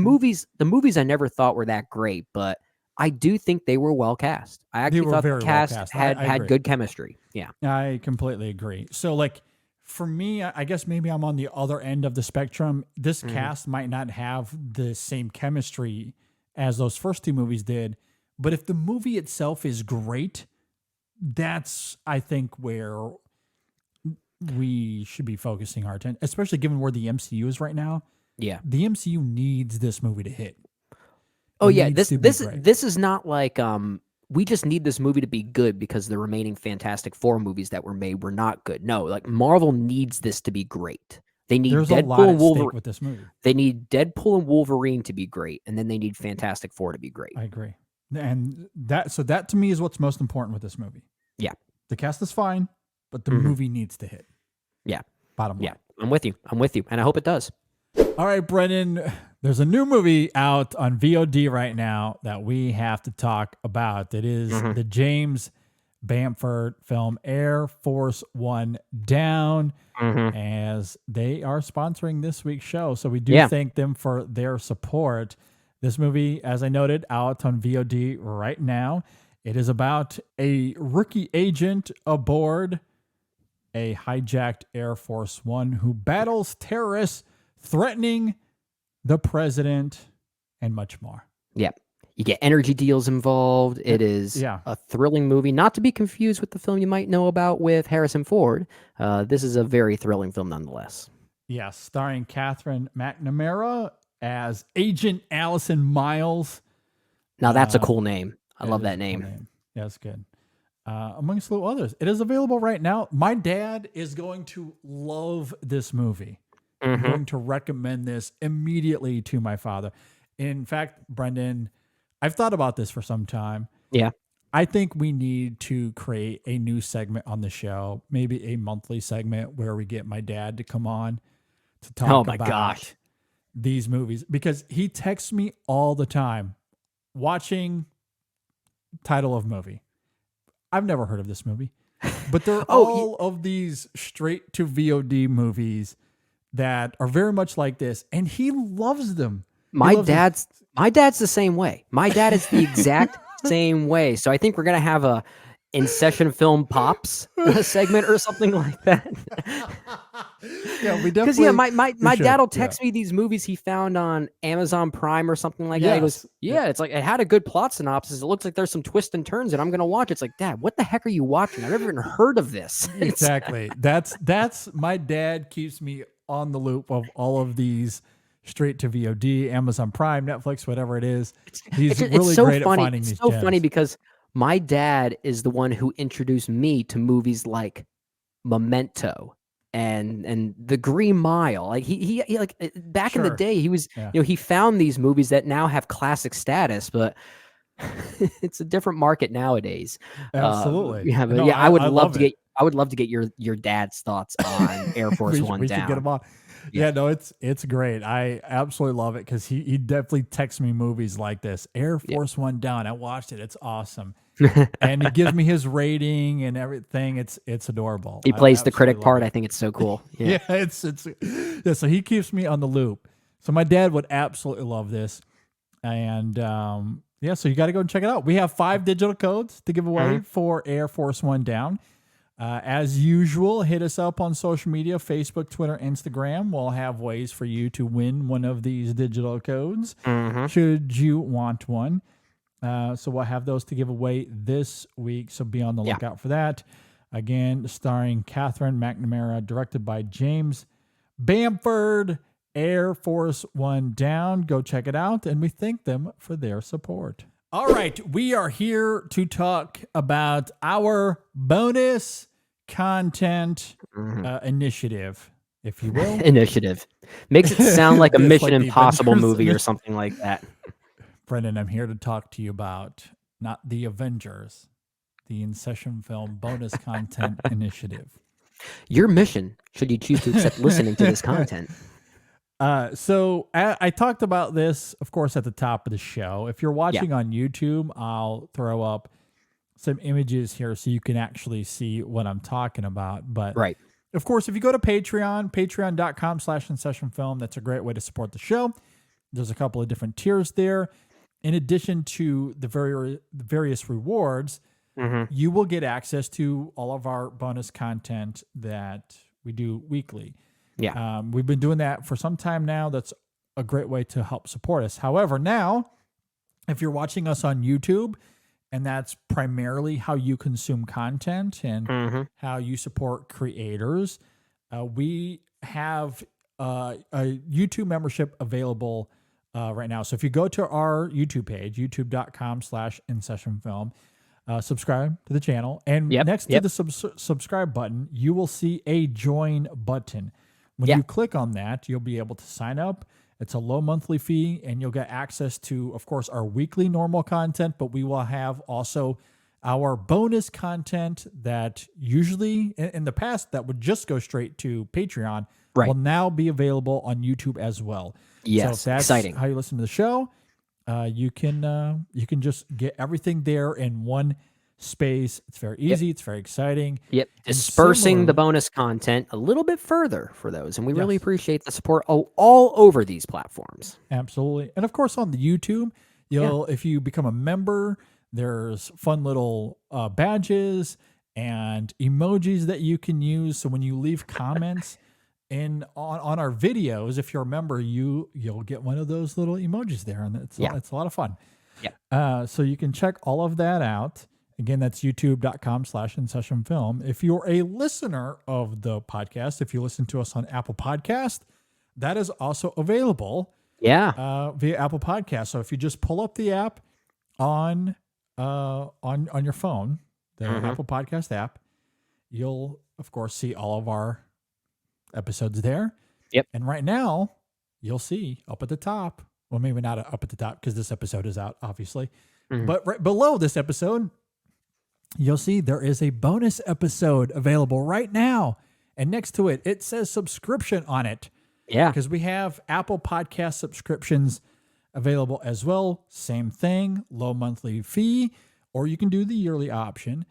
movies I never thought were that great, but I do think they were well cast. I actually thought the cast had good chemistry. Yeah, I completely agree. So for me, I guess maybe I'm on the other end of the spectrum. This cast might not have the same chemistry as those first two movies did, but if the movie itself is great, that's, I think, where we should be focusing our attention, especially given where the MCU is right now. Yeah. The MCU needs this movie to hit. Oh It yeah, needs to be this great. this is not like we just need this movie to be good because the remaining Fantastic Four movies that were made were not good. No, like Marvel needs this to be great. They need There's a lot Deadpool at and stake Wolverine. with this movie. They need Deadpool and Wolverine to be great, and then they need Fantastic Four to be great. I agree. And that to me is what's most important with this movie. Yeah. The cast is fine, but the movie needs to hit. Yeah. Bottom line. Yeah, I'm with you, and I hope it does. All right, Brendan, there's a new movie out on VOD right now that we have to talk about. It is the James Bamford film Air Force One Down, as they are sponsoring this week's show. So we do thank them for their support. This movie, as I noted, out on VOD right now. It is about a rookie agent aboard a hijacked Air Force One who battles terrorists threatening the president and much more. Yeah. You get energy deals involved. It is a thrilling movie, not to be confused with the film you might know about with Harrison Ford. This is a very thrilling film nonetheless. Yes, starring Catherine McNamara as Agent Allison Miles. Now that's a cool name. I love that name. Yeah, that's good. Amongst a little others. It is available right now. My dad is going to love this movie. I'm going to recommend this immediately to my father. In fact, Brendan, I've thought about this for some time. Yeah. I think we need to create a new segment on the show, maybe a monthly segment where we get my dad to come on to talk about these movies, because he texts me all the time watching title of movie. I've never heard of this movie, but they're all of these straight to VOD movies that are very much like this, and he loves them. My dad's the same way. My dad is the exact same way. So I think we're gonna have a InSession Film Pops segment or something like that. Yeah, we definitely. Because my dad will text me these movies he found on Amazon Prime or something like that. He goes, it's like it had a good plot synopsis. It looks like there's some twists and turns, and I'm gonna watch it. It's like, Dad, what the heck are you watching? I've never even heard of this. Exactly. That's my dad keeps me on the loop of all of these straight to VOD, Amazon Prime, Netflix, whatever it is. He's really so great funny. at finding these It's so gems. funny because my dad is the one who introduced me to movies like Memento and The Green Mile. Like he like back in the day, he was he found these movies that now have classic status, but it's a different market nowadays. Absolutely. But I would love to get your dad's thoughts on Air Force One we Down. should get him on. Yeah, no, it's great. I absolutely love it because he definitely texts me movies like this. Air Force One Down. I watched it. It's awesome. And he gives me his rating and everything. It's adorable. He plays the critic part. I think it's so cool. Yeah. So he keeps me on the loop. So my dad would absolutely love this. And so you got to go and check it out. We have 5 digital codes to give away for Air Force One Down. As usual, hit us up on social media, Facebook, Twitter, Instagram. We'll have ways for you to win one of these digital codes should you want one. So we'll have those to give away this week. So be on the lookout for that. Again, starring Catherine McNamara, directed by James Bamford, Air Force One Down. Go check it out. And we thank them for their support. All right, we are here to talk about our bonus content initiative, if you will. Initiative. Makes it sound like a It's Mission like the Impossible Avengers movie or something like that. Brendan, I'm here to talk to you about not the Avengers, the InSession Film bonus content initiative. Your mission, should you choose to accept listening to this content. So I talked about this, of course, at the top of the show. If you're watching on YouTube, I'll throw up some images here so you can actually see what I'm talking about. But of course, if you go to Patreon, patreon.com/InSessionFilm, that's a great way to support the show. There's a couple of different tiers there. In addition to the various rewards, you will get access to all of our bonus content that we do weekly. Yeah. We've been doing that for some time now. That's a great way to help support us. However, now, if you're watching us on YouTube and that's primarily how you consume content and how you support creators. We have a YouTube membership available right now. So if you go to our YouTube page, youtube.com/InSessionFilm, subscribe to the channel, and next to the subscribe button, you will see a join button. When you click on that, you'll be able to sign up. It's a low monthly fee, and you'll get access to, of course, our weekly normal content, but we will have also our bonus content that usually in the past that would just go straight to Patreon will now be available on YouTube as well. Yes, so if that's exciting. how you listen to the show, you can just get everything there in one space. It's very easy. It's very exciting. Dispersing the bonus content a little bit further for those. And we really appreciate the support all over these platforms. Absolutely. And of course, on the YouTube, if you become a member, there's fun little badges and emojis that you can use. So when you leave comments on our videos, if you're a member, you'll get one of those little emojis there. And it's a lot of fun. So you can check all of that out. Again, that's youtube.com/InSessionFilm. If you're a listener of the podcast, if you listen to us on Apple Podcast, that is also available via Apple Podcast. So if you just pull up the app on your phone, the Apple Podcast app, you'll, of course, see all of our episodes there. And right now, you'll see up at the top, well, maybe not up at the top because this episode is out, obviously, but right below this episode, you'll see there is a bonus episode available right now. And next to it, it says subscription on it. Yeah. Because we have Apple Podcast subscriptions available as well. Same thing, low monthly fee, or you can do the yearly option,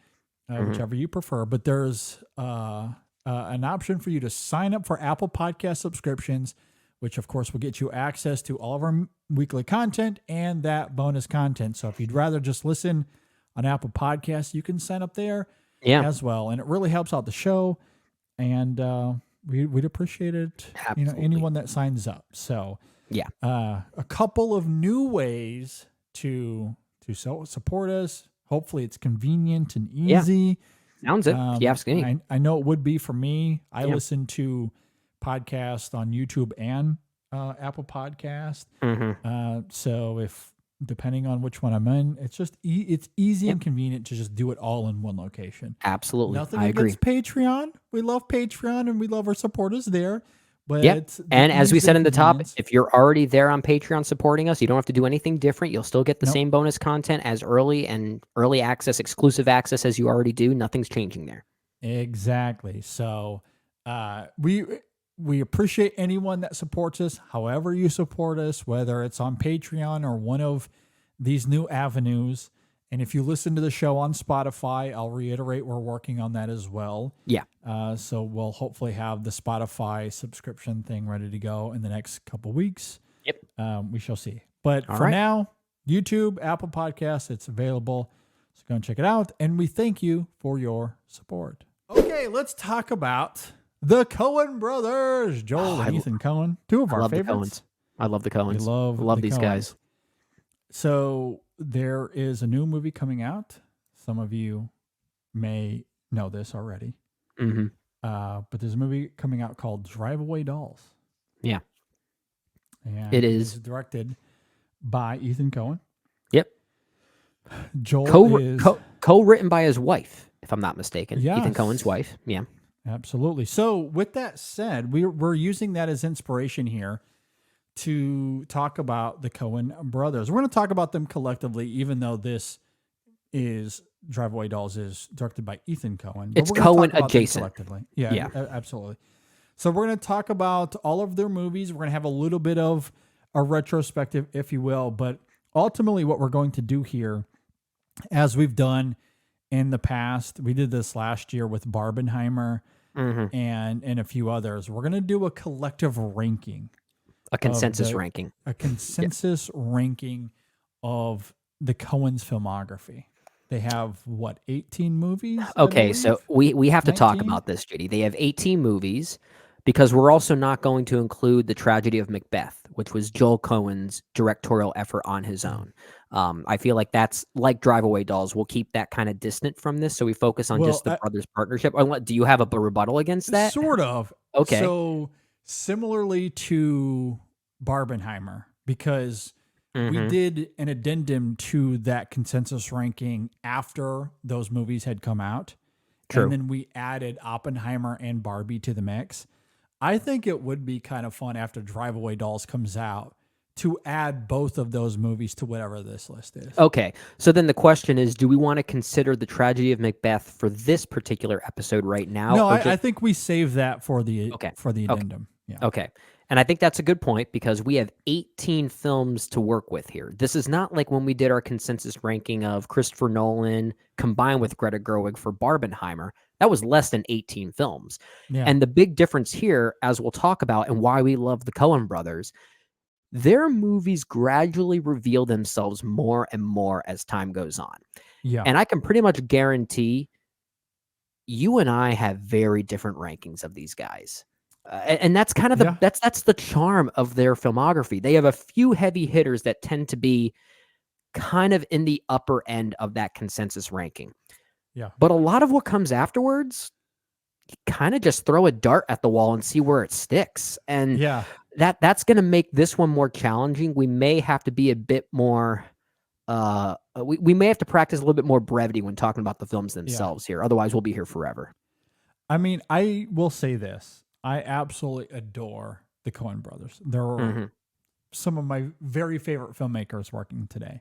whichever you prefer. But there's an option for you to sign up for Apple Podcast subscriptions, which of course will get you access to all of our weekly content and that bonus content. So if you'd rather just listen on Apple Podcasts, you can sign up there as well. And it really helps out the show. And we'd appreciate it. Absolutely. Anyone that signs up. So a couple of new ways to support us. Hopefully it's convenient and easy. Sounds it. If you ask me. I know it would be for me. I listen to podcasts on YouTube and Apple Podcast. So if depending on which one I'm in, it's just it's easy and convenient to just do it all in one location. Absolutely. Nothing I agree. against Patreon. We love Patreon and we love our supporters there. But and as we said in the top, convenience. if you're already there on Patreon supporting us, you don't have to do anything different. You'll still get the same bonus content as early access, exclusive access as you already do. Nothing's changing there. Exactly. So we appreciate anyone that supports us, however you support us, whether it's on Patreon or one of these new avenues. And if you listen to the show on Spotify, I'll reiterate, we're working on that as well. So we'll hopefully have the Spotify subscription thing ready to go in the next couple weeks. We shall see. But for now, YouTube, Apple Podcasts, it's available. So go and check it out. And we thank you for your support. Okay, let's talk about the Coen brothers, Joel and Ethan Coen, two of our favorites. I love the Coens. We love these Coens. guys. So there is a new movie coming out. Some of you may know this already. But there's a movie coming out called Drive Away Dolls. Yeah. And it is directed by Ethan Coen. Yep. Joel is co-written by his wife, if I'm not mistaken. Yes. Ethan Coen's wife. Yeah. Absolutely. So with that said, we're using that as inspiration here to talk about the Coen brothers. We're going to talk about them collectively, even though this is Drive Away Dolls is directed by Ethan Coen. It's Coen adjacent. Collectively. Yeah, absolutely. So we're going to talk about all of their movies. We're going to have a little bit of a retrospective, if you will, but ultimately what we're going to do here, as we've done in the past, we did this last year with Barbenheimer and a few others. We're going to do a collective ranking. A consensus ranking. A consensus ranking of the Coen's filmography. They have, 18 movies? Okay, so we have to talk 19? about this, JD. They have 18 movies, because we're also not going to include The Tragedy of Macbeth, which was Joel Coen's directorial effort on his own. I feel like that's like Drive Away Dolls. We'll keep that kind of distant from this, so we focus on just the brothers' partnership. Do you have a rebuttal against that? Sort of. Okay. So similarly to Barbenheimer, because we did an addendum to that consensus ranking after those movies had come out. True. And then we added Oppenheimer and Barbie to the mix. I think it would be kind of fun after Drive Away Dolls comes out to add both of those movies to whatever this list is. Okay. So then the question is, do we want to consider The Tragedy of Macbeth for this particular episode right now? No, I think we save that for the Okay. addendum. Yeah. Okay. And I think that's a good point because we have 18 films to work with here. This is not like when we did our consensus ranking of Christopher Nolan combined with Greta Gerwig for Barbenheimer. That was less than 18 films. Yeah. And the big difference here, as we'll talk about and why we love the Coen brothers, their movies gradually reveal themselves more and more as time goes on. Yeah. And I can pretty much guarantee you and I have very different rankings of these guys. And that's kind of that's the charm of their filmography. They have a few heavy hitters that tend to be kind of in the upper end of that consensus ranking. Yeah. But a lot of what comes afterwards, you kind of just throw a dart at the wall and see where it sticks. And that's going to make this one more challenging. We may have to be a bit more we may have to practice a little bit more brevity when talking about the films themselves here. Otherwise, we'll be here forever. I mean, I will say this. I absolutely adore the Coen brothers. They're some of my very favorite filmmakers working today.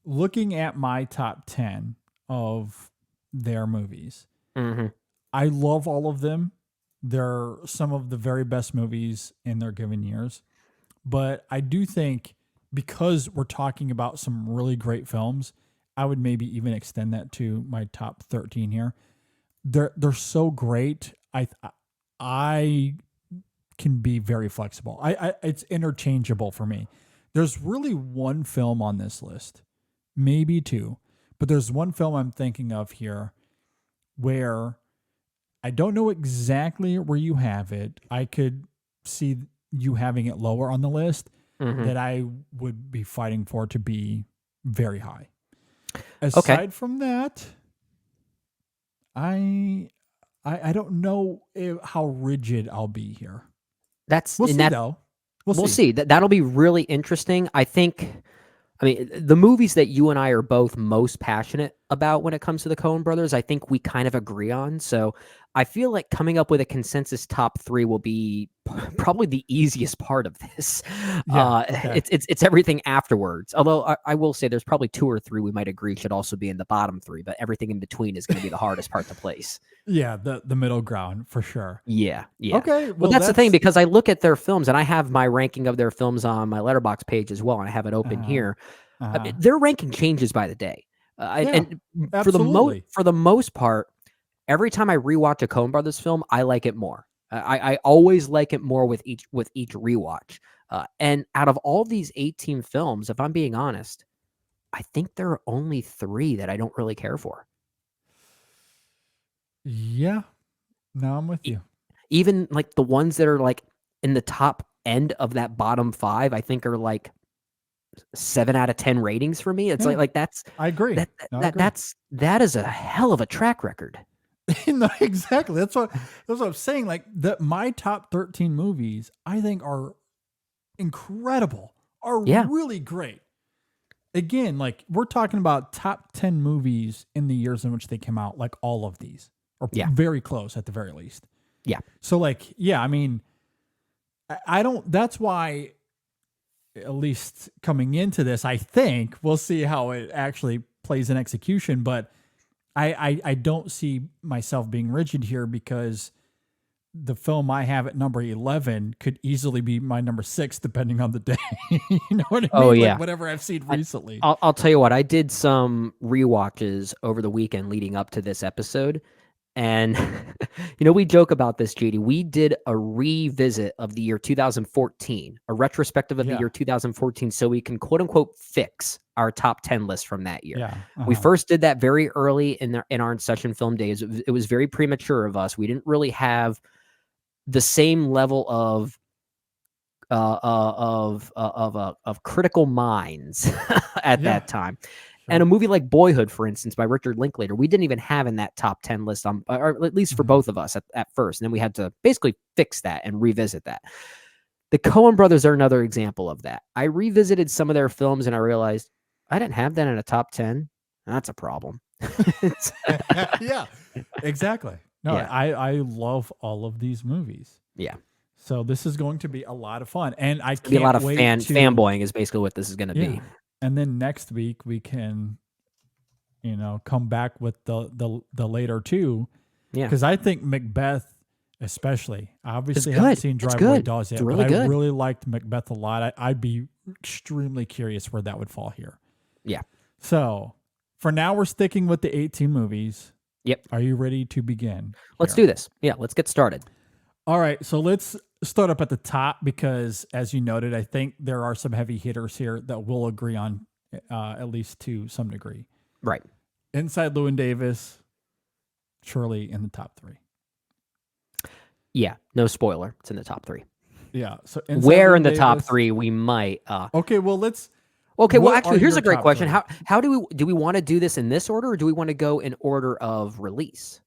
Looking at my top 10 of their movies, I love all of them. They're some of the very best movies in their given years. But I do think because we're talking about some really great films, I would maybe even extend that to my top 13 here. They're so great. I can be very flexible. It's interchangeable for me. There's really one film on this list, maybe two, but there's one film I'm thinking of here where I don't know exactly where you have it. I could see you having it lower on the list that I would be fighting for to be very high. Aside from that, I don't know how rigid I'll be here. We'll see, though. We'll see. That'll be really interesting. I mean, the movies that you and I are both most passionate about when it comes to the Coen brothers, I think we kind of agree on. So I feel like coming up with a consensus top 3 will be probably the easiest part of this. It's everything afterwards. Although I will say there's probably 2 or 3 we might agree should also be in the bottom 3, but everything in between is going to be the hardest part to place. Yeah, the middle ground for sure. Yeah. Okay. Well, that's the thing, because I look at their films and I have my ranking of their films on my Letterboxd page as well, and I have it open here. I mean, their ranking changes by the day. And for the most part, every time I rewatch a Coen Brothers film, I like it more. I always like it more with each rewatch. And out of all these 18 films, if I'm being honest, I think there are only 3 that I don't really care for. Yeah. No, I'm with you. Even like the ones that are like in the top end of that bottom 5, I think are like 7 out of 10 ratings for me. It's like that's. I agree. That is a hell of a track record. No, exactly. That's what I'm saying. Like my top 13 movies, I think are incredible. Are really great. Again, like we're talking about top 10 movies in the years in which they came out. Like all of these are very close at the very least. Yeah. So I mean, I don't. That's why. At least coming into this, I think we'll see how it actually plays in execution, but I don't see myself being rigid here because the film I have at number 11 could easily be my number 6 depending on the day. You know what I mean? Oh, yeah. Like whatever I've seen recently. I'll tell you what, I did some rewatches over the weekend leading up to this episode. And, we joke about this, JD. We did a revisit of the year 2014, a retrospective of the year 2014, so we can quote unquote fix our top 10 list from that year. Yeah. We first did that very early in our InSession Film days. It was very premature of us. We didn't really have the same level of critical minds at Yeah. that time. Sure. And a movie like Boyhood, for instance, by Richard Linklater, we didn't even have in that top 10 list, or at least for both of us at first. And then we had to basically fix that and revisit that. The Coen brothers are another example of that. I revisited some of their films and I realized I didn't have that in a top 10. That's a problem. Yeah, exactly. No, Yeah. I love all of these movies. Yeah. So this is going to be a lot of fun, and I can't Be a lot of wait to fanboying is basically what this is going to Yeah. be. And then next week we can, come back with the later two. Yeah. Because I think Macbeth, especially, I obviously It's haven't good. seen It's Driveway good. Dolls yet, It's really but good. I really liked Macbeth a lot. I'd be extremely curious where that would fall here. Yeah. So for now, we're sticking with the 18 movies. Yep. Are you ready to begin? Let's here? do this. Yeah. Let's get started. All right, so let's start up at the top because, as you noted, I think there are some heavy hitters here that we'll agree on, at least to some degree. Right. Inside Llewyn Davis, surely in the top 3. Yeah. No spoiler. It's in the top 3. Yeah. So Inside Where Llewyn in the top Davis- 3 we might. Okay, well let's. Okay. Well, what actually, are here's your a great top question. 3? How do we want to do this in this order, or do we want to go in order of release?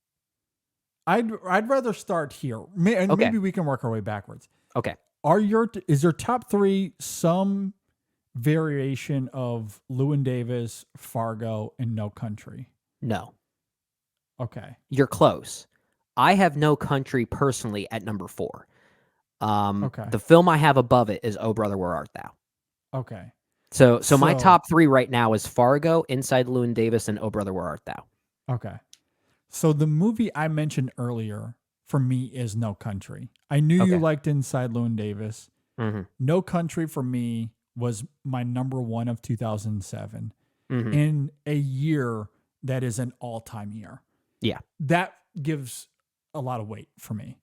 I'd rather start here, and Okay. maybe we can work our way backwards. Okay. Is your top 3 some variation of Llewyn Davis, Fargo, and No Country? No. Okay. You're close. I have No Country personally at number 4. Okay. The film I have above it is Oh Brother, Where Art Thou? Okay. So my So- top 3 right now is Fargo, Inside Llewyn Davis, and Oh Brother, Where Art Thou? Okay. So the movie I mentioned earlier for me is No Country. I knew you Okay. liked Inside Llewyn Davis. Mm-hmm. No Country for me was my number 1 of 2007 Mm-hmm. in a year that is an all-time year. Yeah. That gives a lot of weight for me.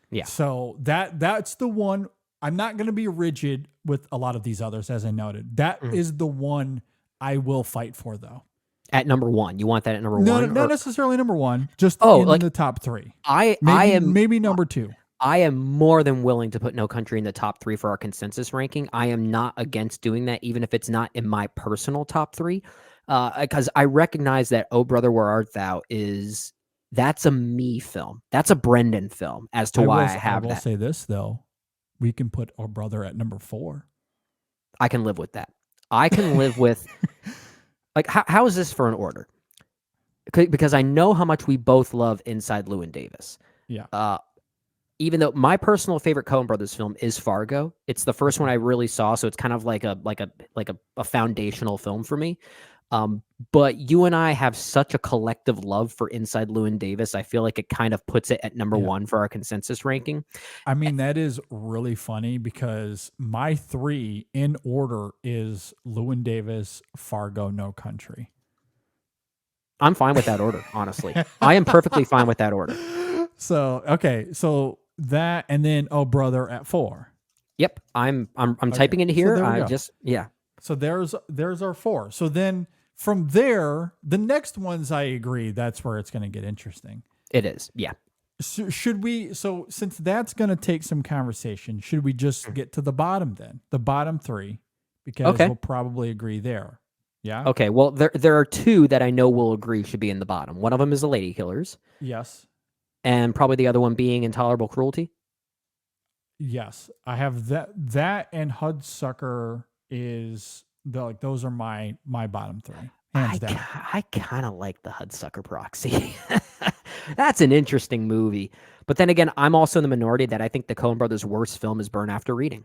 Yeah. So that's the one. I'm not going to be rigid with a lot of these others, as I noted. That is the one I will fight for, though. At number 1. You want that at number No, 1? not necessarily number 1, just Oh, in like- the top 3. I Maybe, am maybe number 2. I am more than willing to put No Country in the top 3 for our consensus ranking. I am not against doing that, even if it's not in my personal top 3, because I recognize that Oh Brother, Where Art Thou that's a me film. That's a Brendan film. As to why I have will that, say this though, we can put our brother at number 4. I can live with that. I can live with. Like, how is this for an order? Because I know how much we both love Inside Llewyn Davis. Yeah. Even though my personal favorite Coen Brothers film is Fargo, it's the first one I really saw, so it's kind of like a foundational film for me. But you and I have such a collective love for Inside Llewyn Davis. I feel like it kind of puts it at number 1 for our consensus ranking. I mean, that is really funny because my 3 in order is Llewyn Davis, Fargo, No Country. I'm fine with that order, honestly. I am perfectly fine with that order. So, okay. So that, and then Oh Brother at 4. Yep, I'm typing into so here. there we I go. just So there's our 4. So then from there, the next ones I agree, that's where it's going to get interesting. It is. Yeah. So since that's going to take some conversation, should we just get to the bottom then? The bottom 3, because Okay. we'll probably agree there. Yeah. Okay. Well, there are 2 that I know will agree should be in the bottom. One of them is The Lady Killers, Yes. and probably the other one being Intolerable Cruelty. Yes. I have that and Hudsucker is those are my bottom 3. Hands down. I kind of like the Hudsucker Proxy. That's an interesting movie. But then again, I'm also in the minority that I think the Coen Brothers' worst film is Burn After Reading.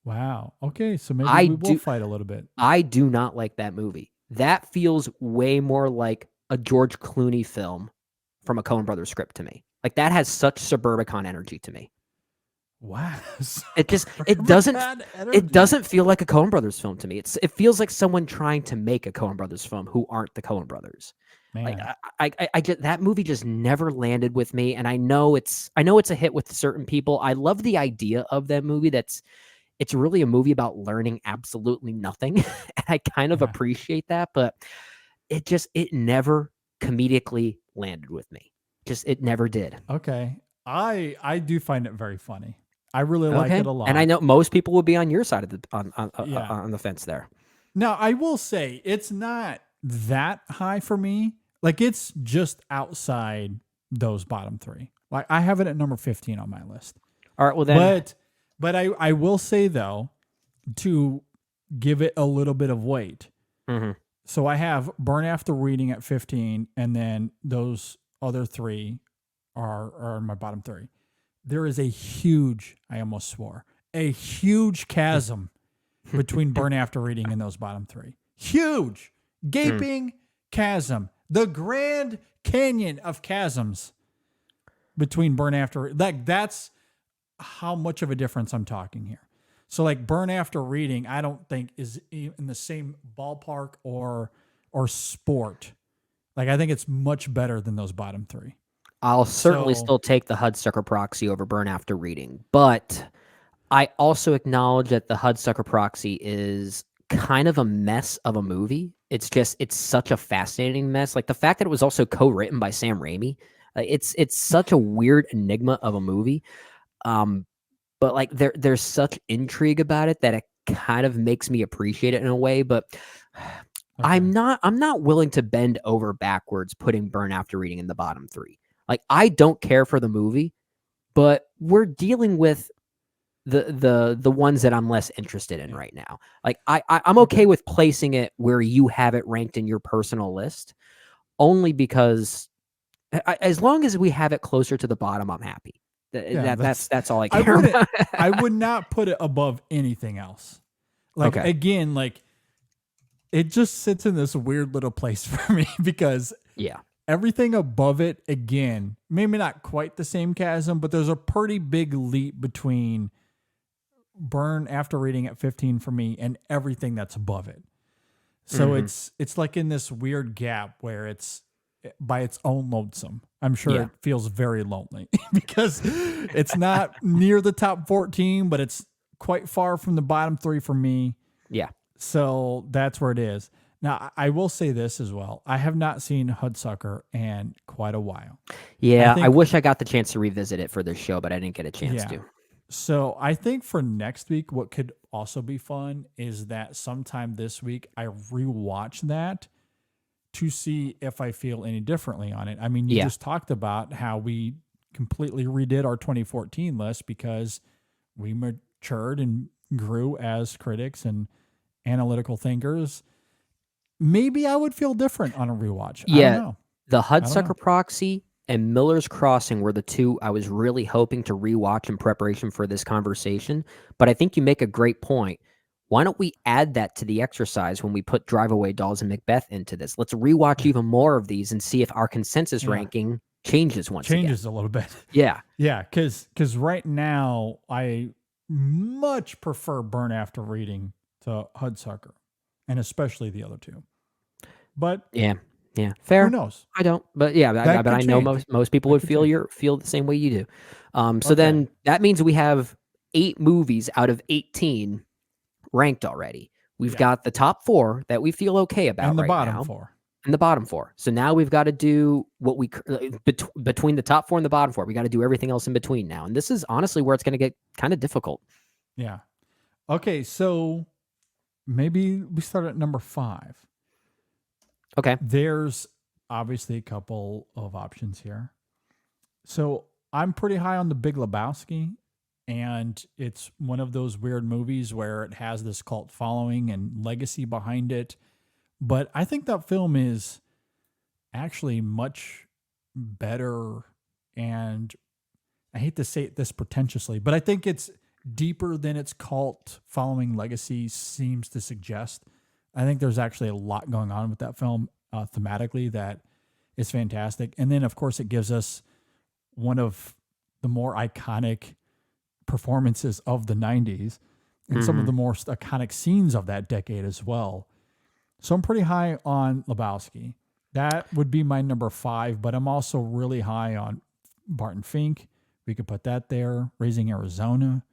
Wow. Okay. So maybe I we will do- fight a little bit. I do not like that movie. That feels way more like a George Clooney film from a Coen Brothers script to me. Like, that has such Suburbicon energy to me. Wow. It just it doesn't Bad energy. it doesn't feel like a Coen Brothers film to me. It feels like someone trying to make a Coen Brothers film who aren't the Coen Brothers. Like, Man. I just, that movie just never landed with me, and I know it's a hit with certain people. I love the idea of that movie. It's really a movie about learning absolutely nothing, and I kind of Yeah. appreciate that, but it never comedically landed with me. It never did. Okay. I do find it very funny. I really like it a lot. And I know most people would be on your side of the Yeah. on the fence there. Now, I will say it's not that high for me. Like, it's just outside those bottom three. Like, I have it at number 15 on my list. All right, well then, But I will say, though, to give it a little bit of weight. Mm-hmm. So I have Burn After Reading at 15, and then those other three are my bottom three. There is a huge, I almost swore, a huge chasm between Burn After Reading and those bottom three. Huge, gaping chasm. The Grand Canyon of chasms between Burn After. Like, that's how much of a difference I'm talking here. So, like, Burn After Reading, I don't think is in the same ballpark or sport. Like, I think it's much better than those bottom three. I'll certainly So- still take the Hudsucker Proxy over Burn After Reading, but I also acknowledge that the Hudsucker Proxy is kind of a mess of a movie. It's such a fascinating mess. Like, the fact that it was also co-written by Sam Raimi, it's such a weird enigma of a movie. But like there's such intrigue about it that it kind of makes me appreciate it in a way. But I'm not willing to bend over backwards putting Burn After Reading in the bottom three. Like, I don't care for the movie, but we're dealing with the ones that I'm less interested in right now. Like, I'm okay with placing it where you have it ranked in your personal list, only because as long as we have it closer to the bottom, I'm happy. That's all I care about. I would not put it above anything else. Like, Okay. again, like, it just sits in this weird little place for me because Yeah. everything above it, again, maybe not quite the same chasm, but there's a pretty big leap between Burn After Reading at 15 for me and everything that's above it. So it's like in this weird gap where it's by its own lonesome. I'm sure it feels very lonely because it's not near the top 14, but it's quite far from the bottom three for me. Yeah. So that's where it is. Now, I will say this as well. I have not seen Hudsucker in quite a while. Yeah. I I think- wish I got the chance to revisit it for this show, but I didn't get a chance Yeah. to. So I think for next week, what could also be fun is that sometime this week, I rewatch that to see if I feel any differently on it. I mean, you just talked about how we completely redid our 2014 list because we matured and grew as critics and analytical thinkers. Maybe I would feel different on a rewatch. I don't know. The know. Hudsucker Proxy and Miller's Crossing were the two I was really hoping to rewatch in preparation for this conversation. But I think you make a great point. Why don't we add that to the exercise when we put Drive Away Dolls and Macbeth into this? Let's rewatch even more of these and see if our consensus ranking changes once again. Changes a little bit. Yeah. Yeah, because right now I much prefer Burn After Reading to Hudsucker, and especially the other two. But Yeah. Fair. who knows? I don't, but yeah, That but I could know change. most people That would could feel change. feel the same way you do. So Okay. then that means we have 8 movies out of 18 ranked already. We've got the top 4 that we feel okay about And the right bottom now, 4. and the bottom 4. So now we've got to do what we between the top 4 and the bottom 4. We got to do everything else in between now, and this is honestly where it's going to get kind of difficult. Yeah. Okay, so maybe we start at number 5. Okay. There's obviously a couple of options here. So I'm pretty high on The Big Lebowski, and it's one of those weird movies where it has this cult following and legacy behind it. But I think that film is actually much better, and I hate to say it this pretentiously, but I think it's deeper than its cult following legacy seems to suggest. I think there's actually a lot going on with that film thematically that is fantastic. And then, of course, it gives us one of the more iconic performances of the 90s and some of the more iconic scenes of that decade as well. So I'm pretty high on Lebowski. That would be my number 5, but I'm also really high on Barton Fink. We could put that there. Raising Arizona,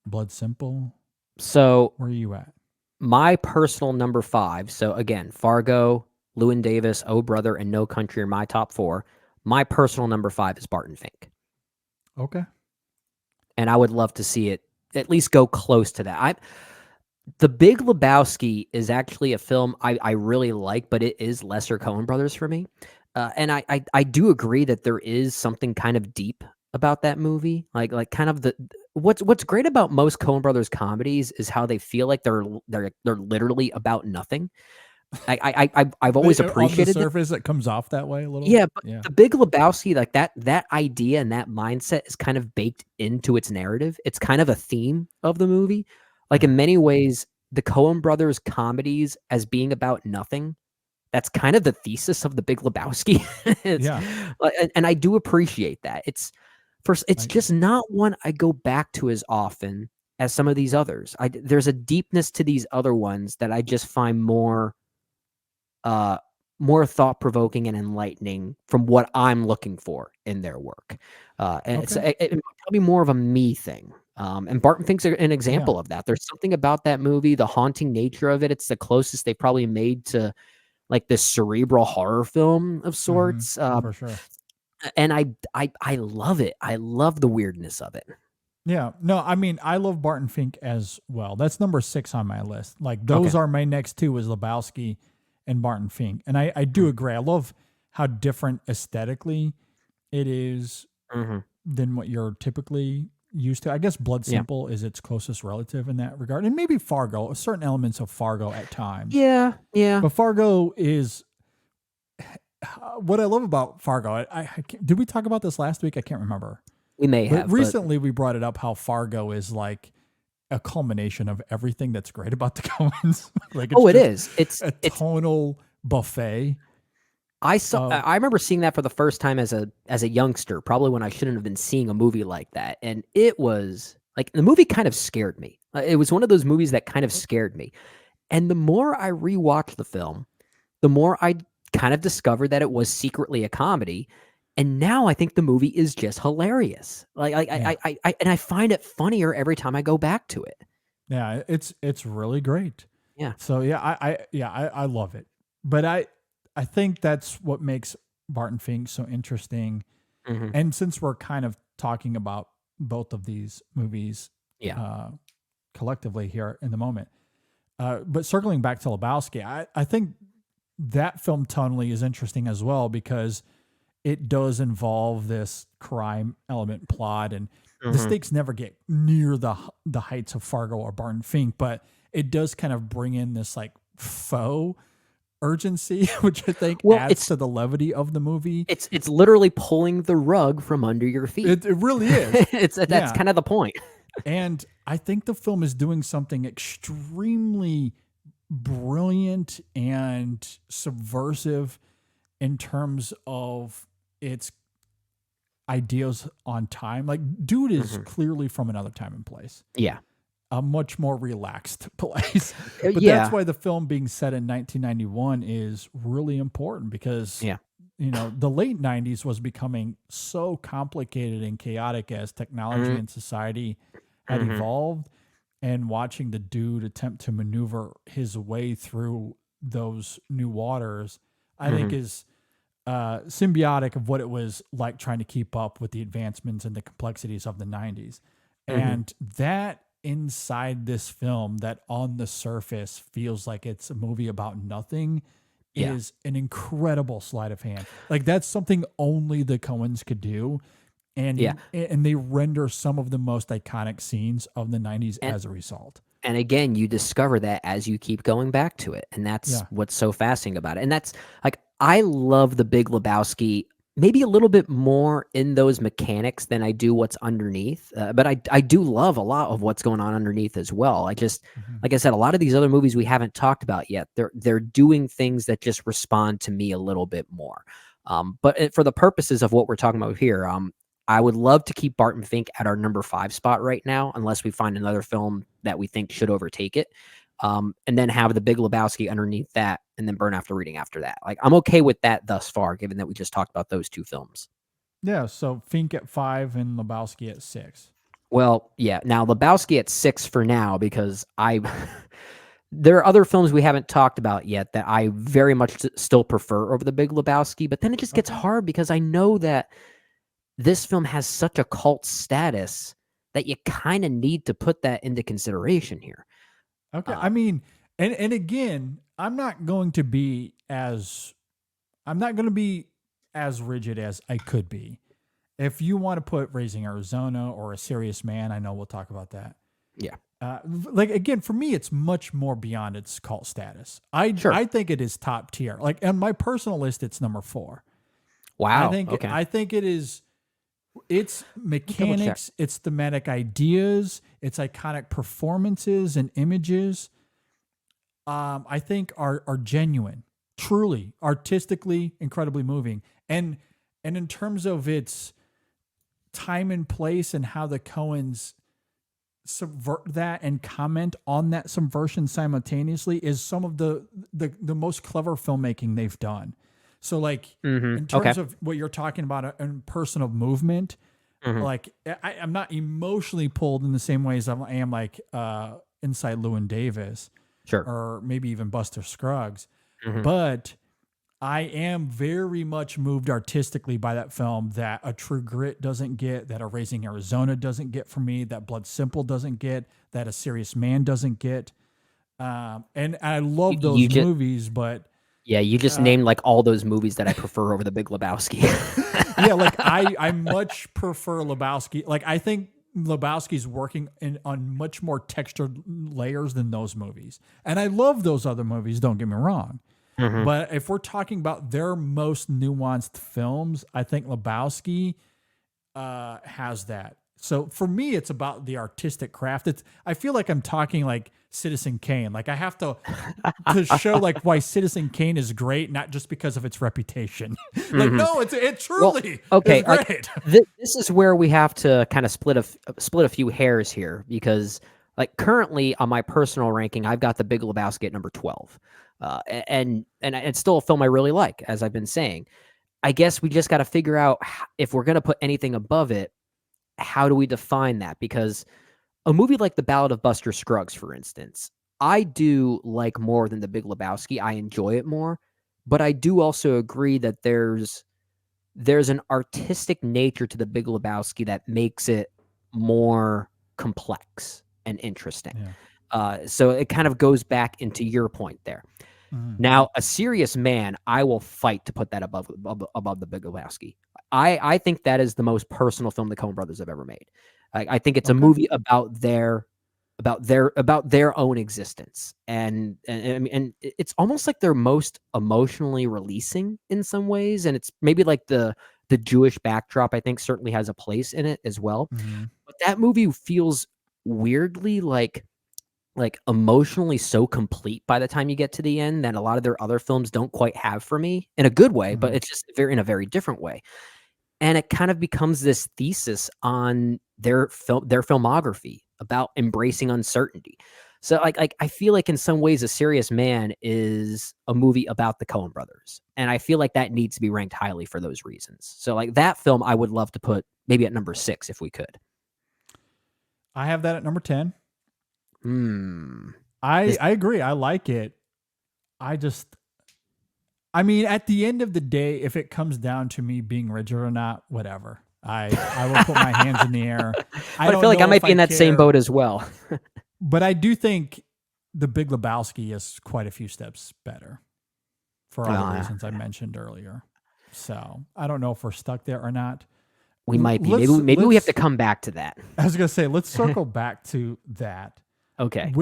Blood Simple. So Where are you at? my personal number 5. So again, Fargo, Llewyn Davis, Oh Brother, and No Country are my top 4. My personal number 5 is Barton Fink. Okay. And I would love to see it at least go close to that. The Big Lebowski is actually a film I really like, but it is lesser Coen Brothers for me. And I do agree that there is something kind of deep about that movie. Like kind of what's great about most Coen Brothers comedies is how they feel like they're literally about nothing. I've always appreciated on the surface it comes off that way a little. yeah, but Yeah. The Big Lebowski, like that idea and that mindset is kind of baked into its narrative. It's kind of a theme of the movie. Like in many ways, the Coen Brothers comedies as being about nothing. That's kind of the thesis of the Big Lebowski. And I do appreciate that. It's just not one I go back to as often as some of these others. There's a deepness to these other ones that I just find more thought-provoking and enlightening from what I'm looking for in their work. And it's probably more of a me thing. And Barton Fink's an example of that. There's something about that movie, the haunting nature of it. It's the closest they probably made to like this cerebral horror film of sorts. For sure. And I love it. I love the weirdness of it. Yeah. No, I mean, I love Barton Fink as well. That's number 6 on my list. Like those are my next 2 is Lebowski and Barton Fink. And I do agree. I love how different aesthetically it is than what you're typically used to. I guess Blood Simple is its closest relative in that regard. And maybe Fargo, certain elements of Fargo at times. Yeah. But Fargo is what I love about Fargo. Did we talk about this last week? I can't remember. We may have. Recently, we brought it up how Fargo is like a culmination of everything that's great about the Coens. Like it is. It's a tonal buffet. I remember seeing that for the first time as a youngster, probably when I shouldn't have been seeing a movie like that. And it was like the movie kind of scared me. It was one of those movies that kind of scared me. And the more I rewatched the film, the more I kind of discovered that it was secretly a comedy. And now I think the movie is just hilarious. I find it funnier every time I go back to it. Yeah, it's really great. Yeah. So I love it. But I think that's what makes Barton Fink so interesting. And since we're kind of talking about both of these movies collectively here in the moment, but circling back to Lebowski, I think that film tonally is interesting as well because it does involve this crime element plot, and the stakes never get near the heights of Fargo or Barton Fink, but it does kind of bring in this like faux urgency, which I think adds to the levity of the movie. It's literally pulling the rug from under your feet. It really is. That's kind of the point. And I think the film is doing something extremely brilliant and subversive in terms of its ideas on time. Like, dude is clearly from another time and place. Yeah. A much more relaxed place. But that's why the film being set in 1991 is really important because, you know, the late 90s was becoming so complicated and chaotic as technology and society had evolved. And watching the dude attempt to maneuver his way through those new waters, I think is symbiotic of what it was like trying to keep up with the advancements and the complexities of the 90s. And that inside this film that on the surface feels like it's a movie about nothing is an incredible sleight of hand. Like that's something only the Coens could do. And and they render some of the most iconic scenes of the 90s as a result. And again, you discover that as you keep going back to it. And that's what's so fascinating about it. And that's like, I love the Big Lebowski maybe a little bit more in those mechanics than I do what's underneath. But I do love a lot of what's going on underneath as well. I just, like I said, a lot of these other movies we haven't talked about yet, they're doing things that just respond to me a little bit more. But for the purposes of what we're talking about here, I would love to keep Barton Fink at our number 5 spot right now, unless we find another film that we think should overtake it. And then have the Big Lebowski underneath that, and then Burn After Reading after that. Like, I'm okay with that thus far, given that we just talked about those 2 films. Yeah, so Fink at 5 and Lebowski at 6. Well, yeah. Now Lebowski at 6 for now, because there are other films we haven't talked about yet that I very much still prefer over the Big Lebowski. But then it just gets hard because I know that this film has such a cult status that you kind of need to put that into consideration here. Okay. I mean, and again, I'm not going to be as rigid as I could be. If you want to put Raising Arizona or A Serious Man, I know we'll talk about that. Yeah. Like again, for me, it's much more beyond its cult status. I think it is top tier. Like on my personal list, it's number 4. Wow. I think it is. Its mechanics, its thematic ideas, its iconic performances and images, I think are genuine, truly artistically incredibly moving, and in terms of its time and place and how the Coens subvert that and comment on that subversion simultaneously is some of the most clever filmmaking they've done. So like in terms of what you're talking about in personal movement, like I'm not emotionally pulled in the same way as I am like Inside Llewyn Davis, or maybe even Buster Scruggs, but I am very much moved artistically by that film that A True Grit doesn't get, that A Raising Arizona doesn't get for me, that Blood Simple doesn't get, that A Serious Man doesn't get. And I love those movies, but yeah, you just named like all those movies that I prefer over The Big Lebowski. Yeah, like I much prefer Lebowski. Like I think Lebowski's working on much more textured layers than those movies. And I love those other movies, don't get me wrong. But if we're talking about their most nuanced films, I think Lebowski has that. So for me, it's about the artistic craft. I feel like I'm talking like Citizen Kane. Like I have to show like why Citizen Kane is great, not just because of its reputation. Like no, it truly is great. This is where we have to kind of split a few hairs here, because like currently on my personal ranking, I've got The Big Lebowski at number 12, and it's still a film I really like, as I've been saying. I guess we just got to figure out if we're going to put anything above it. How do we define that? Because a movie like The Ballad of Buster Scruggs, for instance, I do like more than The Big Lebowski. I enjoy it more, but I do also agree that there's an artistic nature to The Big Lebowski that makes it more complex and interesting. Yeah. So it kind of goes back into your point there. Now, A Serious Man, I will fight to put that above The Big Lebowski. I think that is the most personal film the Coen brothers have ever made. I think it's a movie about their own existence, and it's almost like they're most emotionally releasing in some ways, and it's maybe like the Jewish backdrop, I think, certainly has a place in it as well. But that movie feels weirdly like emotionally so complete by the time you get to the end that a lot of their other films don't quite have for me, in a good way, but it's just in a very different way. And it kind of becomes this thesis on their filmography about embracing uncertainty. So like I feel like in some ways A Serious Man is a movie about the Coen brothers. And I feel like that needs to be ranked highly for those reasons. So like that film I would love to put maybe at number 6 if we could. I have that at number 10. I agree. I like it. I mean, at the end of the day, if it comes down to me being rigid or not, whatever. I will put my hands in the air. I feel like I might be in that same boat as well. But I do think The Big Lebowski is quite a few steps better for all the reasons I mentioned earlier. So I don't know if we're stuck there or not. We might be. Maybe we have to come back to that. I was going to say, let's circle back to that. Okay.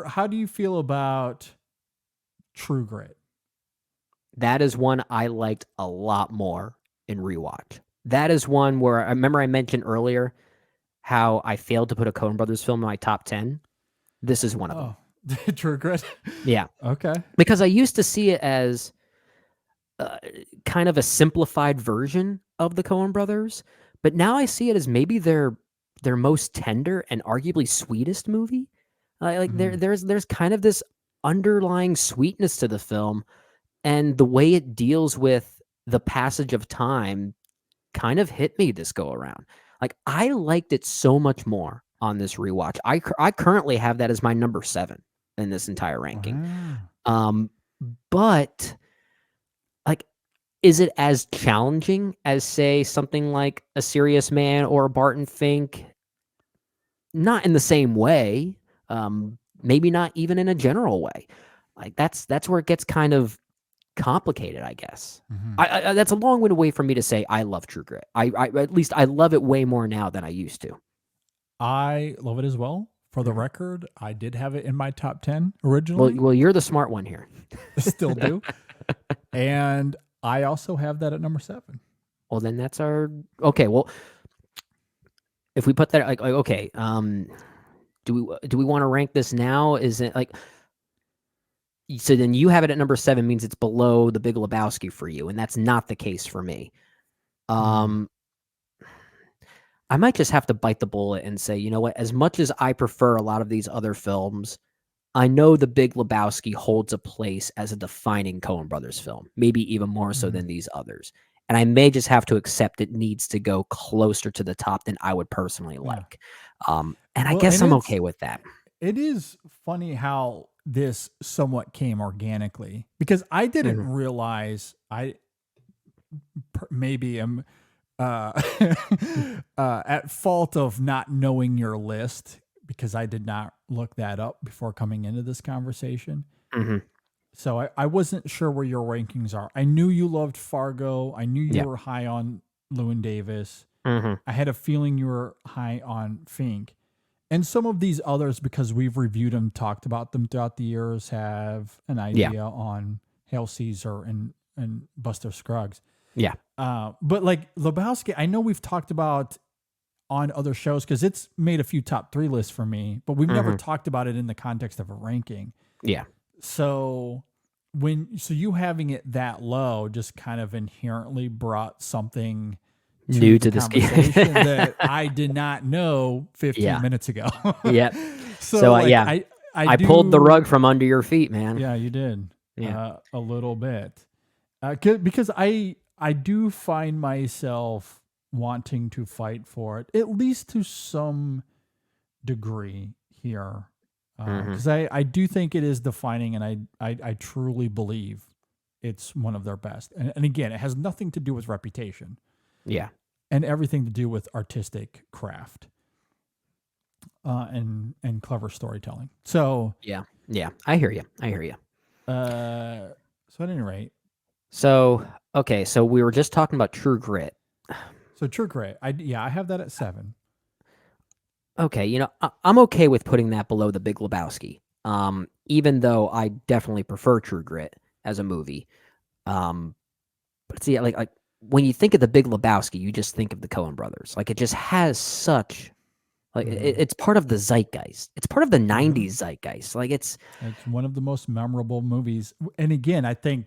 How do you feel about True Grit? That is one I liked a lot more in rewatch. That is one where I remember I mentioned earlier how I failed to put a Coen Brothers film in my top 10. This is one of them. True Grit? Yeah. Okay. Because I used to see it as kind of a simplified version of the Coen Brothers, but now I see it as maybe their most tender and arguably sweetest movie. There's kind of this underlying sweetness to the film, and the way it deals with the passage of time kind of hit me this go around. Like I liked it so much more on this rewatch. I currently have that as my number 7 in this entire ranking. But like Is it as challenging as, say, something like A Serious Man or a Barton Fink? Not in the same way. Maybe not even in a general way. Like that's where it gets kind of complicated, I guess. I that's a long-winded way for me to say I love True Grit. I at least I love it way more now than I used to. I love it as well. For the record, I did have it in my top 10 Well, originally. well, you're the smart one here. Still do. And I also have that at number 7. Well, then that's our okay. Well, if we put that like okay, do we want to rank this now? Is it like so? Then you have it at number 7 means it's below The Big Lebowski for you, and that's not the case for me. I might just have to bite the bullet and say, you know what? As much as I prefer a lot of these other films, I know The Big Lebowski holds a place as a defining Coen Brothers film, maybe even more so than these others. And I may just have to accept it needs to go closer to the top than I would personally like. And I guess I'm okay with that. It is funny how this somewhat came organically because I didn't realize I maybe am at fault of not knowing your list because I did not look that up before coming into this conversation. So I wasn't sure where your rankings are. I knew you loved Fargo. I knew you were high on Llewyn Davis. I had a feeling you were high on Fink. And some of these others, because we've reviewed them, talked about them throughout the years, have an idea on Hail Caesar and Buster Scruggs. Yeah. But like Lebowski, I know we've talked about on other shows because it's made a few top 3 lists for me, but we've never talked about it in the context of a ranking. Yeah. So you having it that low just kind of inherently brought something new to this conversation that I did not know 15 minutes ago. Yep. So like, yeah, I pulled the rug from under your feet, man. Yeah, you did. Yeah. A little bit. Because I do find myself wanting to fight for it, at least to some degree here. Because I do think it is defining, and I truly believe it's one of their best. And again, it has nothing to do with reputation. Yeah. And everything to do with artistic craft and clever storytelling. So yeah, I hear you. So at any rate. So okay, so we were just talking about True Grit. So True Grit, I have that at 7. Okay, you know, I'm okay with putting that below The Big Lebowski. Even though I definitely prefer True Grit as a movie. But see, like when you think of The Big Lebowski, you just think of the Coen brothers. Like it just has such like it's part of the zeitgeist. It's part of the 90s zeitgeist. Like it's one of the most memorable movies. And again, I think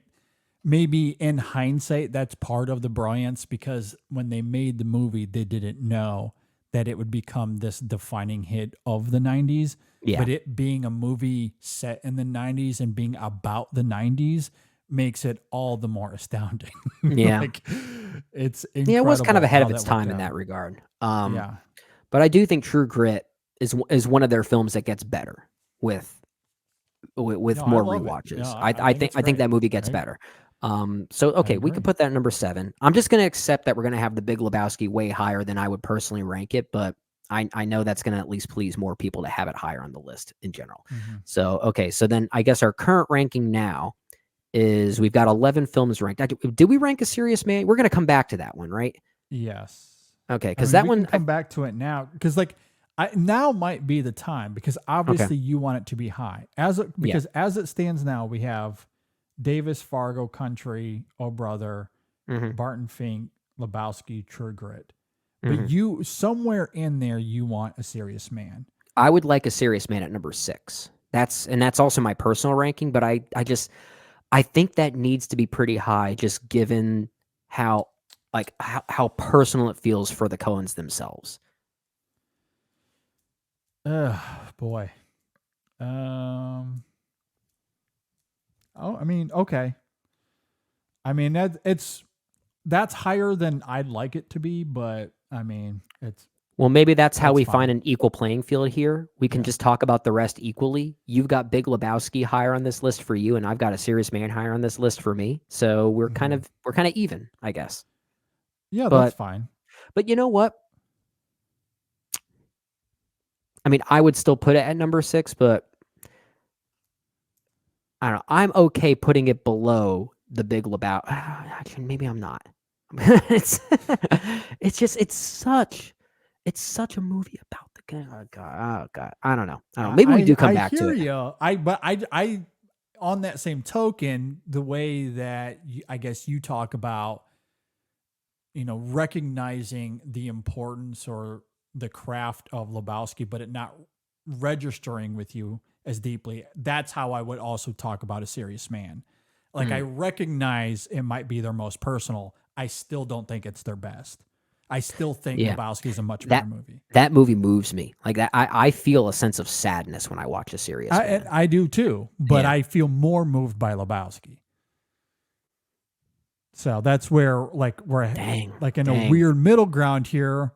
maybe in hindsight, that's part of the brilliance because when they made the movie, they didn't know that it would become this defining hit of the 90s. Yeah. But it being a movie set in the 90s and being about the 90s makes it all the more astounding. Yeah. Like, it's incredible. Yeah, it was kind of ahead of how its that time worked in out. that regard. Yeah. But I do think True Grit is one of their films that gets better with more rewatches. No, I think that movie gets better. So okay, we could put that at number 7. I'm just going to accept that we're going to have The Big Lebowski way higher than I would personally rank it, but I know that's going to at least please more people to have it higher on the list in general. So okay, so then I guess our current ranking now is we've got 11 films ranked. Did we rank A Serious Man? We're going to come back to that one, right? Yes. Okay, because we that one can come back to it now because like now might be the time because obviously you want it to be high as it stands now we have Davis, Fargo, Country, Oh Brother, Barton Fink, Lebowski, True Grit. But you somewhere in there you want A Serious Man. I would like A Serious Man at number 6. That's also my personal ranking, but I think that needs to be pretty high just given how personal it feels for the Coens themselves. Boy. I mean, okay. I mean, that's higher than I'd like it to be, but I mean, Well, maybe that's how That's we fine. find an equal playing field here. We can just talk about the rest equally. You've got Big Lebowski higher on this list for you, and I've got A Serious Man higher on this list for me. So we're kind of even, I guess. Yeah, But that's fine. But you know what? I mean, I would still put it at number 6, but I don't know. I'm okay putting it below the Big Lebowski. Actually, maybe I'm not. it's such a movie about the guy. Oh God. I don't know. Maybe we do come back to it. You. I on that same token, the way that I guess you talk about, recognizing the importance or the craft of Lebowski, but it not registering with you as deeply. That's how I would also talk about A Serious Man. Like I recognize it might be their most personal. I still don't think it's their best. I still think Lebowski is a much better movie. That movie moves me like that. I feel a sense of sadness when I watch A Serious Man. I do too, but I feel more moved by Lebowski. So that's where we're in a weird middle ground here,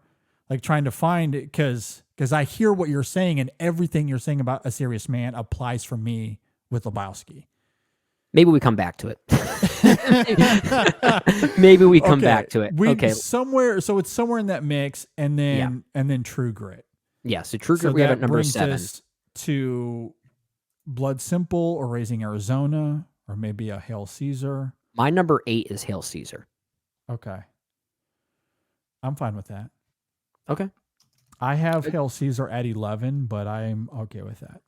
like trying to find it because I hear what you're saying and everything you're saying about A Serious Man applies for me with Lebowski. Maybe we come back to it. Maybe we come back to it. Somewhere. So it's somewhere in that mix, and then True Grit. Yeah. So True Grit we have at number 7. Us to Blood Simple or Raising Arizona or maybe a Hail Caesar. My number 8 is Hail Caesar. Okay. I'm fine with that. Okay. I have Hail Caesar at 11, but I'm okay with that.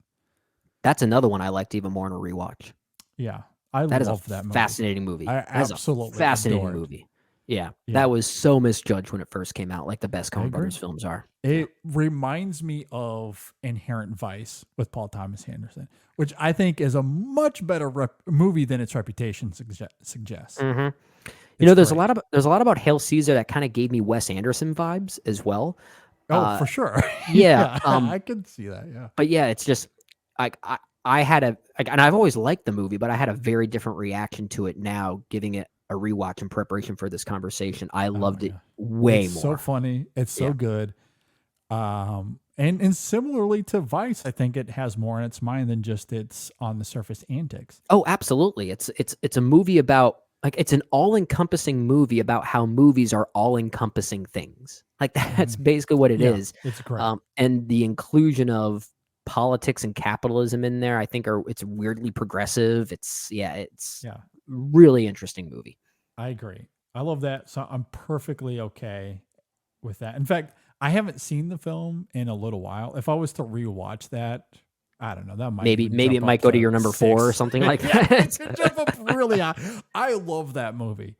That's another one I liked even more in a rewatch. Yeah. I that love is that movie. Fascinating movie. I absolutely fascinating movie. Yeah, that was so misjudged when it first came out, like the best Coen Brothers films are. It reminds me of Inherent Vice with Paul Thomas Anderson, which I think is a much better movie than its reputation suggests. Mm-hmm. There's a lot about Hail Caesar that kind of gave me Wes Anderson vibes as well. Oh, for sure. Yeah, I can see that. Yeah, but yeah, it's just like I had and I've always liked the movie, but I had a very different reaction to it now, giving it a rewatch in preparation for this conversation. I loved it way more. So funny. It's so good. And similarly to Vice, I think it has more in its mind than just its on the surface antics. Oh, absolutely. It's a movie about it's an all-encompassing movie about how movies are all-encompassing things. Like that's basically what it is. It's great. And the inclusion of politics and capitalism in there, I think it's weirdly progressive. It's really interesting movie. I agree. I love that. So I'm perfectly okay with that. In fact, I haven't seen the film in a little while. If I was to rewatch that, I don't know. That might maybe it might go to your number 4 or something like that. It could jump up really high. I love that movie.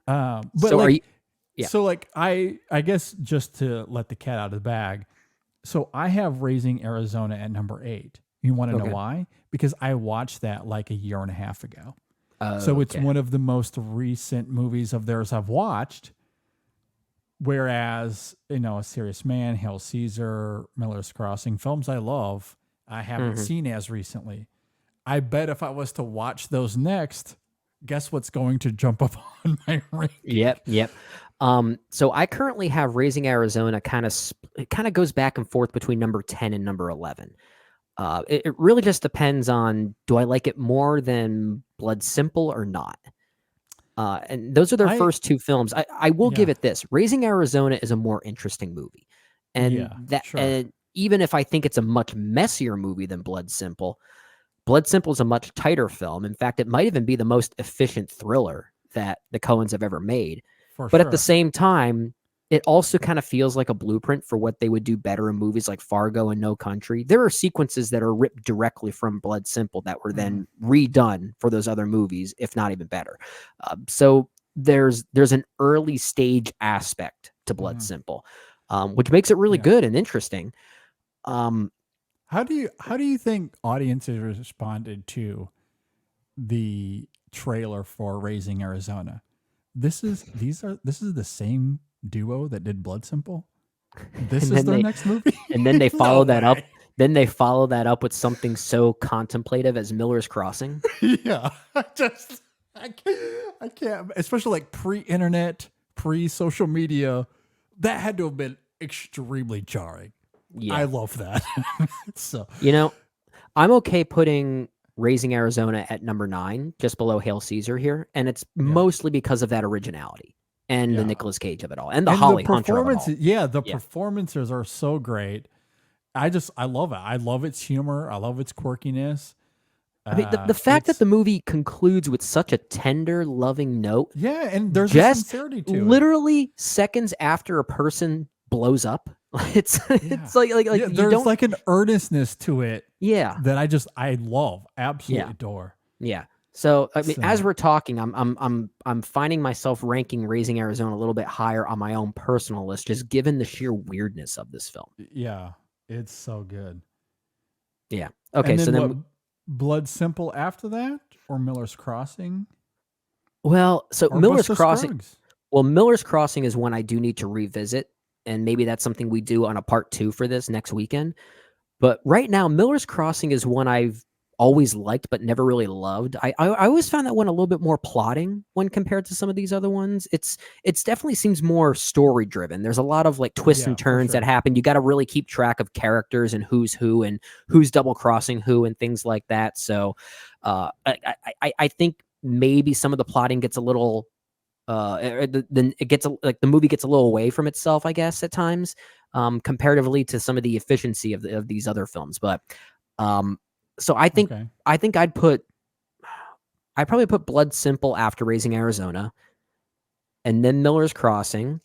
But so so like I guess just to let the cat out of the bag. So I have Raising Arizona at number 8. You want to know why? Because I watched that like a year and a half ago. So it's one of the most recent movies of theirs I've watched. Whereas, A Serious Man, Hail Caesar, Miller's Crossing, films I love, I haven't seen as recently. I bet if I was to watch those next, guess what's going to jump up on my ranking? Yep. So I currently have Raising Arizona it kind of goes back and forth between number 10 and number 11. It really just depends on, do I like it more than Blood Simple or not? And those are their first 2 films. I will give it this. Raising Arizona is a more interesting movie. And and even if I think it's a much messier movie than Blood Simple is a much tighter film. In fact, it might even be the most efficient thriller that the Coens have ever made. But at the same time, it also kind of feels like a blueprint for what they would do better in movies like Fargo and No Country. There are sequences that are ripped directly from Blood Simple that were then redone for those other movies, if not even better. So there's an early stage aspect to Blood Simple, which makes it really good and interesting. How do you think audiences responded to the trailer for Raising Arizona? This is the same duo that did Blood Simple. This is their next movie, and then they follow that up. Then they follow that up with something so contemplative as Miller's Crossing. Yeah, I can't. Especially like pre-internet, pre-social media, that had to have been extremely jarring. Yeah. I love that. So You know, I'm okay putting Raising Arizona at number 9, just below Hail Caesar here, and it's mostly because of that originality and the Nicolas Cage of it all, and the Holly Hunter of it all. Yeah, the performances are so great. I love it. I love its humor. I love its quirkiness. I mean, the fact that the movie concludes with such a tender, loving note. Yeah, and there's a sincerity to it. Literally seconds after a person blows up. It's like there's you don't, like an earnestness to it. Yeah. That I love, absolutely adore. Yeah. So I mean, as we're talking, I'm finding myself ranking Raising Arizona a little bit higher on my own personal list, just given the sheer weirdness of this film. Yeah, it's so good. Yeah. Okay. So then Blood Simple after that, or Miller's Crossing? Well, so or Miller's Buster Crossing. Scruggs? Well, Miller's Crossing is one I do need to revisit, and maybe that's something we do on a part 2 for this next weekend. But right now, Miller's Crossing is one I've always liked but never really loved. I always found that one a little bit more plotting when compared to some of these other ones. It's definitely seems more story driven. There's a lot of like twists and turns that happen. You got to really keep track of characters and who's who and who's double crossing who and things like that. So I think maybe some of the plotting gets a little then it gets like the movie gets a little away from itself, I guess, at times, comparatively to some of the efficiency of these other films. But so I think I'd probably put Blood Simple after Raising Arizona, and then Miller's Crossing.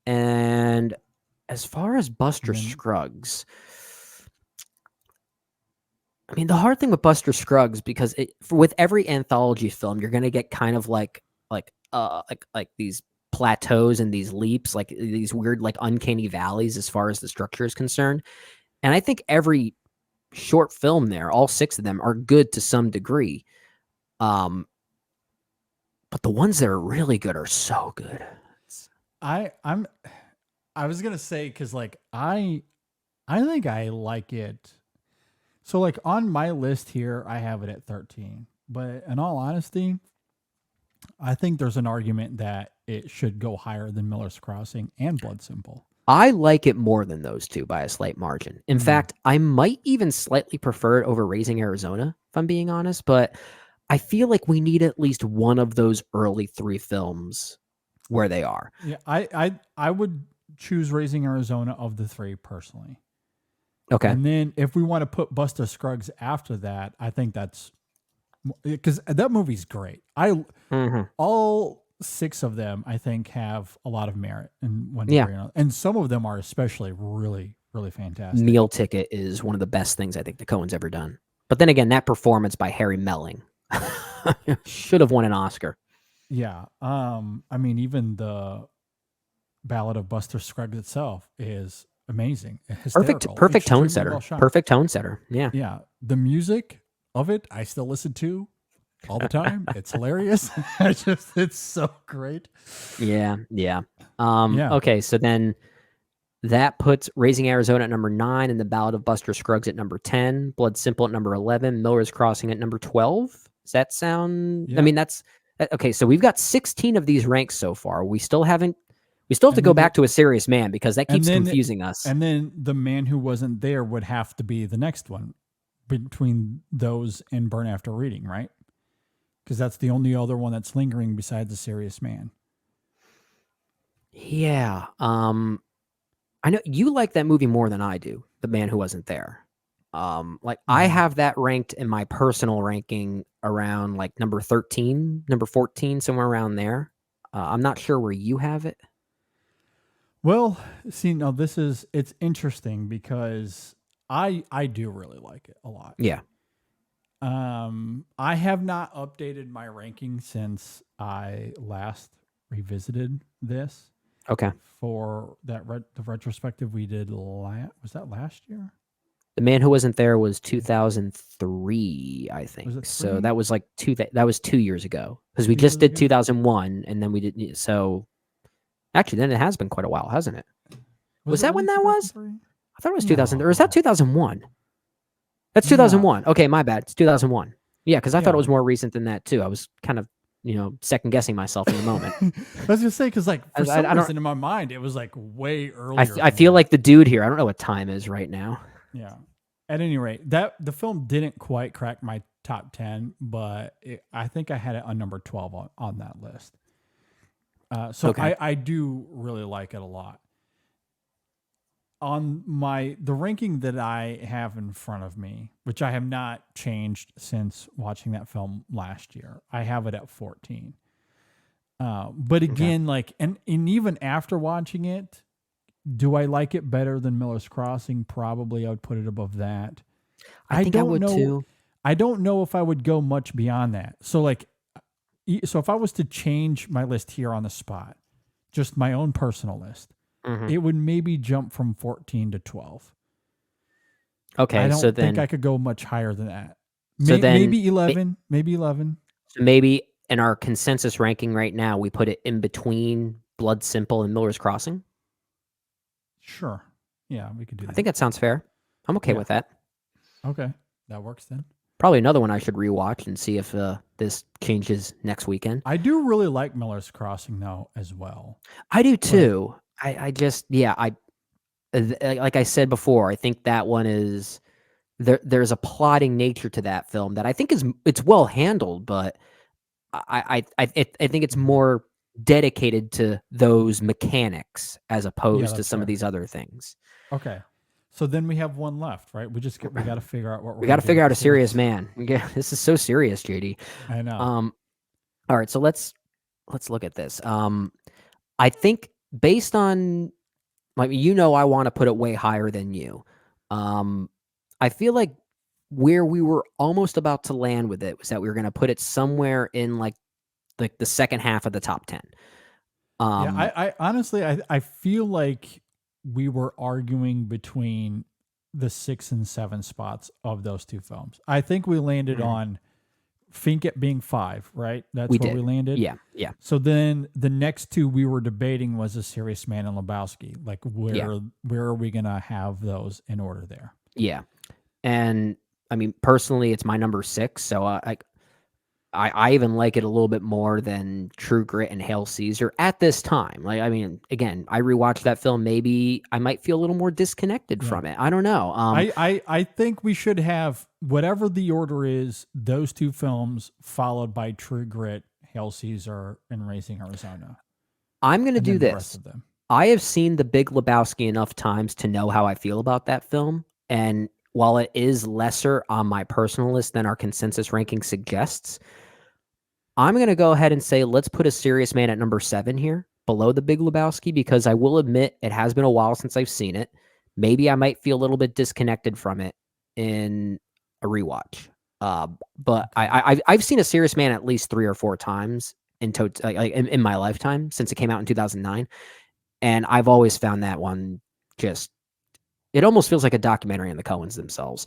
And as far as Buster Scruggs, I mean, the hard thing with Buster Scruggs, because with every anthology film, you're going to get kind of like these plateaus and these leaps, like these weird, like uncanny valleys as far as the structure is concerned. And I think every short film there, all 6 of them, are good to some degree. But the ones that are really good are so good. I was gonna say, because like I think I like it. So like on my list here, I have it at 13. But in all honesty, I think there's an argument that it should go higher than Miller's Crossing and Blood Simple. I like it more than those two by a slight margin. In fact, I might even slightly prefer it over Raising Arizona, if I'm being honest. But I feel like we need at least one of those early 3 films where they are. Yeah, I would choose Raising Arizona of the 3 personally. Okay. And then if we want to put Buster Scruggs after that, I think that's because that movie's great. All 6 of them, I think, have a lot of merit in one degree or another. And some of them are especially really, really fantastic. Meal Ticket is one of the best things I think the Coen's ever done. But then again, that performance by Harry Melling should have won an Oscar. Yeah. I mean, even the Ballad of Buster Scruggs itself is amazing. Perfect tone setter. Perfect tone setter. Yeah. Yeah. The music of it, I still listen to all the time. It's hilarious. It's so great. Yeah. Okay. So then that puts Raising Arizona at number 9 and the Ballad of Buster Scruggs at number 10, Blood Simple at number 11, Miller's Crossing at number 12. Does that sound? Yeah. I mean, that's okay. So we've got 16 of these ranks so far. We still have to go back to A Serious Man because that keeps confusing us. And then The Man Who Wasn't There would have to be the next one between those and Burn After Reading, right? Because that's the only other one that's lingering besides A Serious Man. Yeah. I know you like that movie more than I do, The Man Who Wasn't There. I have that ranked in my personal ranking around like number 13, number 14, somewhere around there. I'm not sure where you have it. Well, see, no, it's interesting because I do really like it a lot. Yeah. I have not updated my ranking since I last revisited this. Okay. For that the retrospective we did was that last year? The Man Who Wasn't There was 2003, I think. Was it 3? So that was like 2 years ago because we just did 2001 and then we did so. Actually, then it has been quite a while, hasn't it? Was that when that was? I thought it was 2000, or is that 2001? That's 2001. Okay, my bad. It's 2001. Yeah, because I thought it was more recent than that too. I was kind of second guessing myself in the moment. I was gonna say because like for some I don't- reason in my mind it was like way earlier. I than feel that. like the dude here. I don't know what time is right now. Yeah. At any rate, that the film didn't quite crack my top 10, but I think I had it on number 12 on that list. So Okay. I do really like it a lot. On the ranking that I have in front of me, which I have not changed since watching that film last year, I have it at 14. But again, like, and even after watching it, do I like it better than Miller's Crossing? Probably I would put it above that. I think I would know, too. I don't know if I would go much beyond that. So like, so if I was to change my list here on the spot, just my own personal list, Mhm. it would maybe jump from 14 to 12. Okay, I don't so think then I could go much higher than that. So then- maybe 11, maybe 11. so maybe in our consensus ranking right now, we put it in between Blood Simple and Miller's Crossing. Sure. Yeah, we could do that. I think that sounds fair. I'm okay Yeah. with that. Okay. That works then. Probably another one I should rewatch and see if this changes next weekend. I do really like Miller's Crossing though as well. I do too. I just, like I said before, I think that one is there's a plotting nature to that film that I think it's well handled, but I think it's more dedicated to those mechanics as opposed to that's some of fair. these other things. Okay. So then we have one left, right? We got to figure out what we're We got to gonna do figure with out a this serious list. man. Yeah, this is so serious, JD. I know. All right, so let's look at this. I think based on I want to put it way higher than you. I feel like where we were almost about to land with it was that we were going to put it somewhere in like the second half of the top 10. Yeah, I honestly I feel like we were arguing between the 6 and 7 spots of those two films. I think we landed on Fink it being 5, right? That's where we landed. Yeah. So then the next two we were debating was A Serious Man and Lebowski. Like where are we gonna have those in order there? Yeah. And I mean, personally, it's my number 6. So I even like it a little bit more than True Grit and Hail Caesar at this time. Like, I mean, again, I rewatched that film. Maybe I might feel a little more disconnected from it. I don't know. I think we should have whatever the order is, those two films followed by True Grit, Hail Caesar, and Raising Arizona. I'm going to And do then the rest this. of them. I have seen The Big Lebowski enough times to know how I feel about that film. And while it is lesser on my personal list than our consensus ranking suggests, I'm going to go ahead and say let's put A Serious Man at number 7 here, below The Big Lebowski, because I will admit it has been a while since I've seen it. Maybe I might feel a little bit disconnected from it in a rewatch. But I've seen A Serious Man at least 3 or 4 times in my lifetime since it came out in 2009. And I've always found that one it almost feels like a documentary on the Coens themselves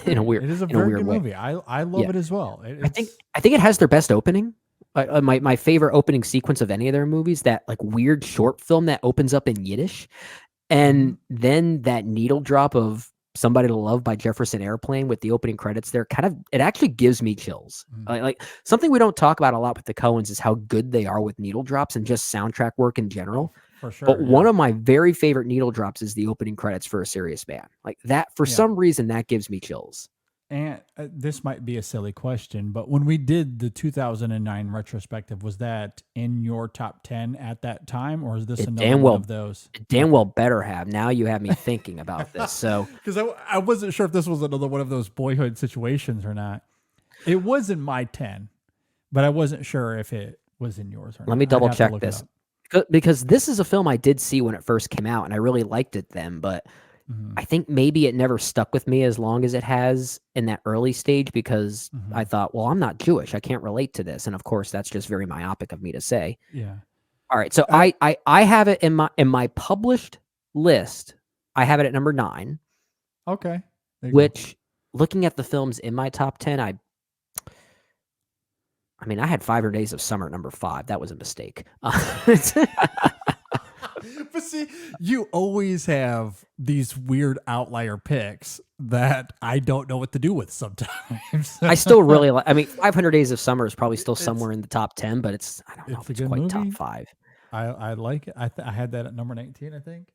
in a weird, It is a in a very weird good way. movie. I love it as well. I think it has their best opening. My favorite opening sequence of any of their movies, that like weird short film that opens up in Yiddish, and then that needle drop of Somebody to Love by Jefferson Airplane with the opening credits there, it actually gives me chills. Like something we don't talk about a lot with the Coens is how good they are with needle drops and just soundtrack work in general. for sure. But one of my very favorite needle drops is the opening credits for A Serious Man. Like that, for some reason, that gives me chills. And this might be a silly question, but when we did the 2009 retrospective, was that in your top 10 at that time, or is this another one of those? It damn well better have. Now you have me thinking about this. So Because I wasn't sure if this was another one of those boyhood situations or not. It was in my 10, but I wasn't sure if it was in yours or not. let me I'd double have to check look it this. up. Because this is a film I did see when it first came out, and I really liked it then, but I think maybe it never stuck with me as long as it has in that early stage, because I thought, well, I'm not Jewish. I can't relate to this. And of course, that's just very myopic of me to say. Yeah. All right. So I have it in my published list. I have it at number 9, Okay. There you go. which, looking at the films in my top 10, I mean, I had 500 Days of Summer at number 5. That was a mistake. But See, you always have these weird outlier picks that I don't know what to do with sometimes. I still really like. I mean, 500 Days of Summer is probably still somewhere in the top 10, but I don't know it's if a it's good quite movie. top 5. I like it. I had that at number 19, I think.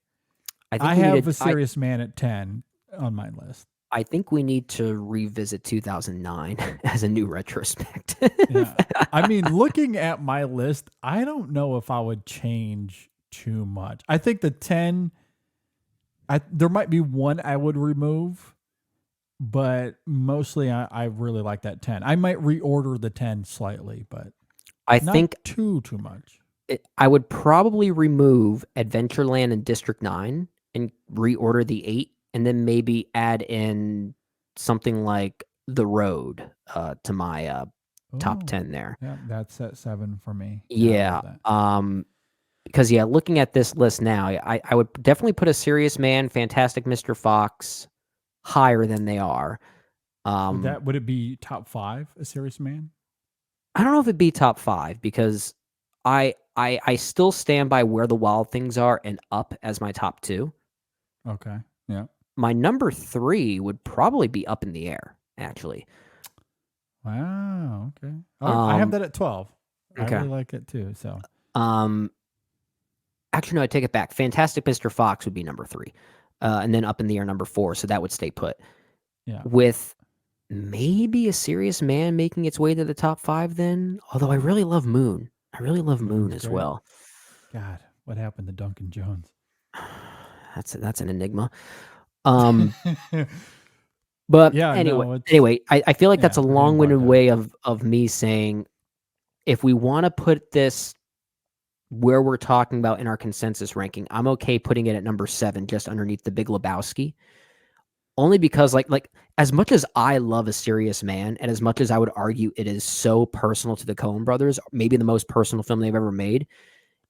I think I we have needed, A Serious Man at 10 on my list. I think we need to revisit 2009 as a new retrospect. Yeah. I mean, looking at my list, I don't know if I would change too much. I think the 10, there might be one I would remove, but mostly I really like that 10. I might reorder the 10 slightly, but I not think too much. I would probably remove Adventureland and District 9 and reorder the 8, and then maybe add in something like The Road to my top Ooh, 10 there. Yeah, that's at 7 for me. I Yeah. love that. Because looking at this list now, I would definitely put A Serious Man, Fantastic Mr. Fox higher than they are. Would it be top 5, A Serious Man? I don't know if it'd be top 5 because I still stand by Where the Wild Things Are and Up as my top 2. Okay. Yeah. My number 3 would probably be Up in the Air, actually. Wow. Okay. I have that at 12. Okay. I really like it too. So. Actually, no, I take it back. Fantastic Mr. Fox would be number 3, and then Up in the Air number 4. So that would stay put. Yeah. With maybe A Serious Man making its way to the top 5 then. Although I really love Moon. I really love Moon as great. well. God, what happened to Duncan Jones? That's an enigma. But Yeah, anyway, I feel like that's a long-winded way of me saying, if we want to put this where we're talking about in our consensus ranking, I'm okay putting it at number 7, just underneath The Big Lebowski. Only because, like as much as I love A Serious Man, and as much as I would argue it is so personal to the Coen brothers, maybe the most personal film they've ever made,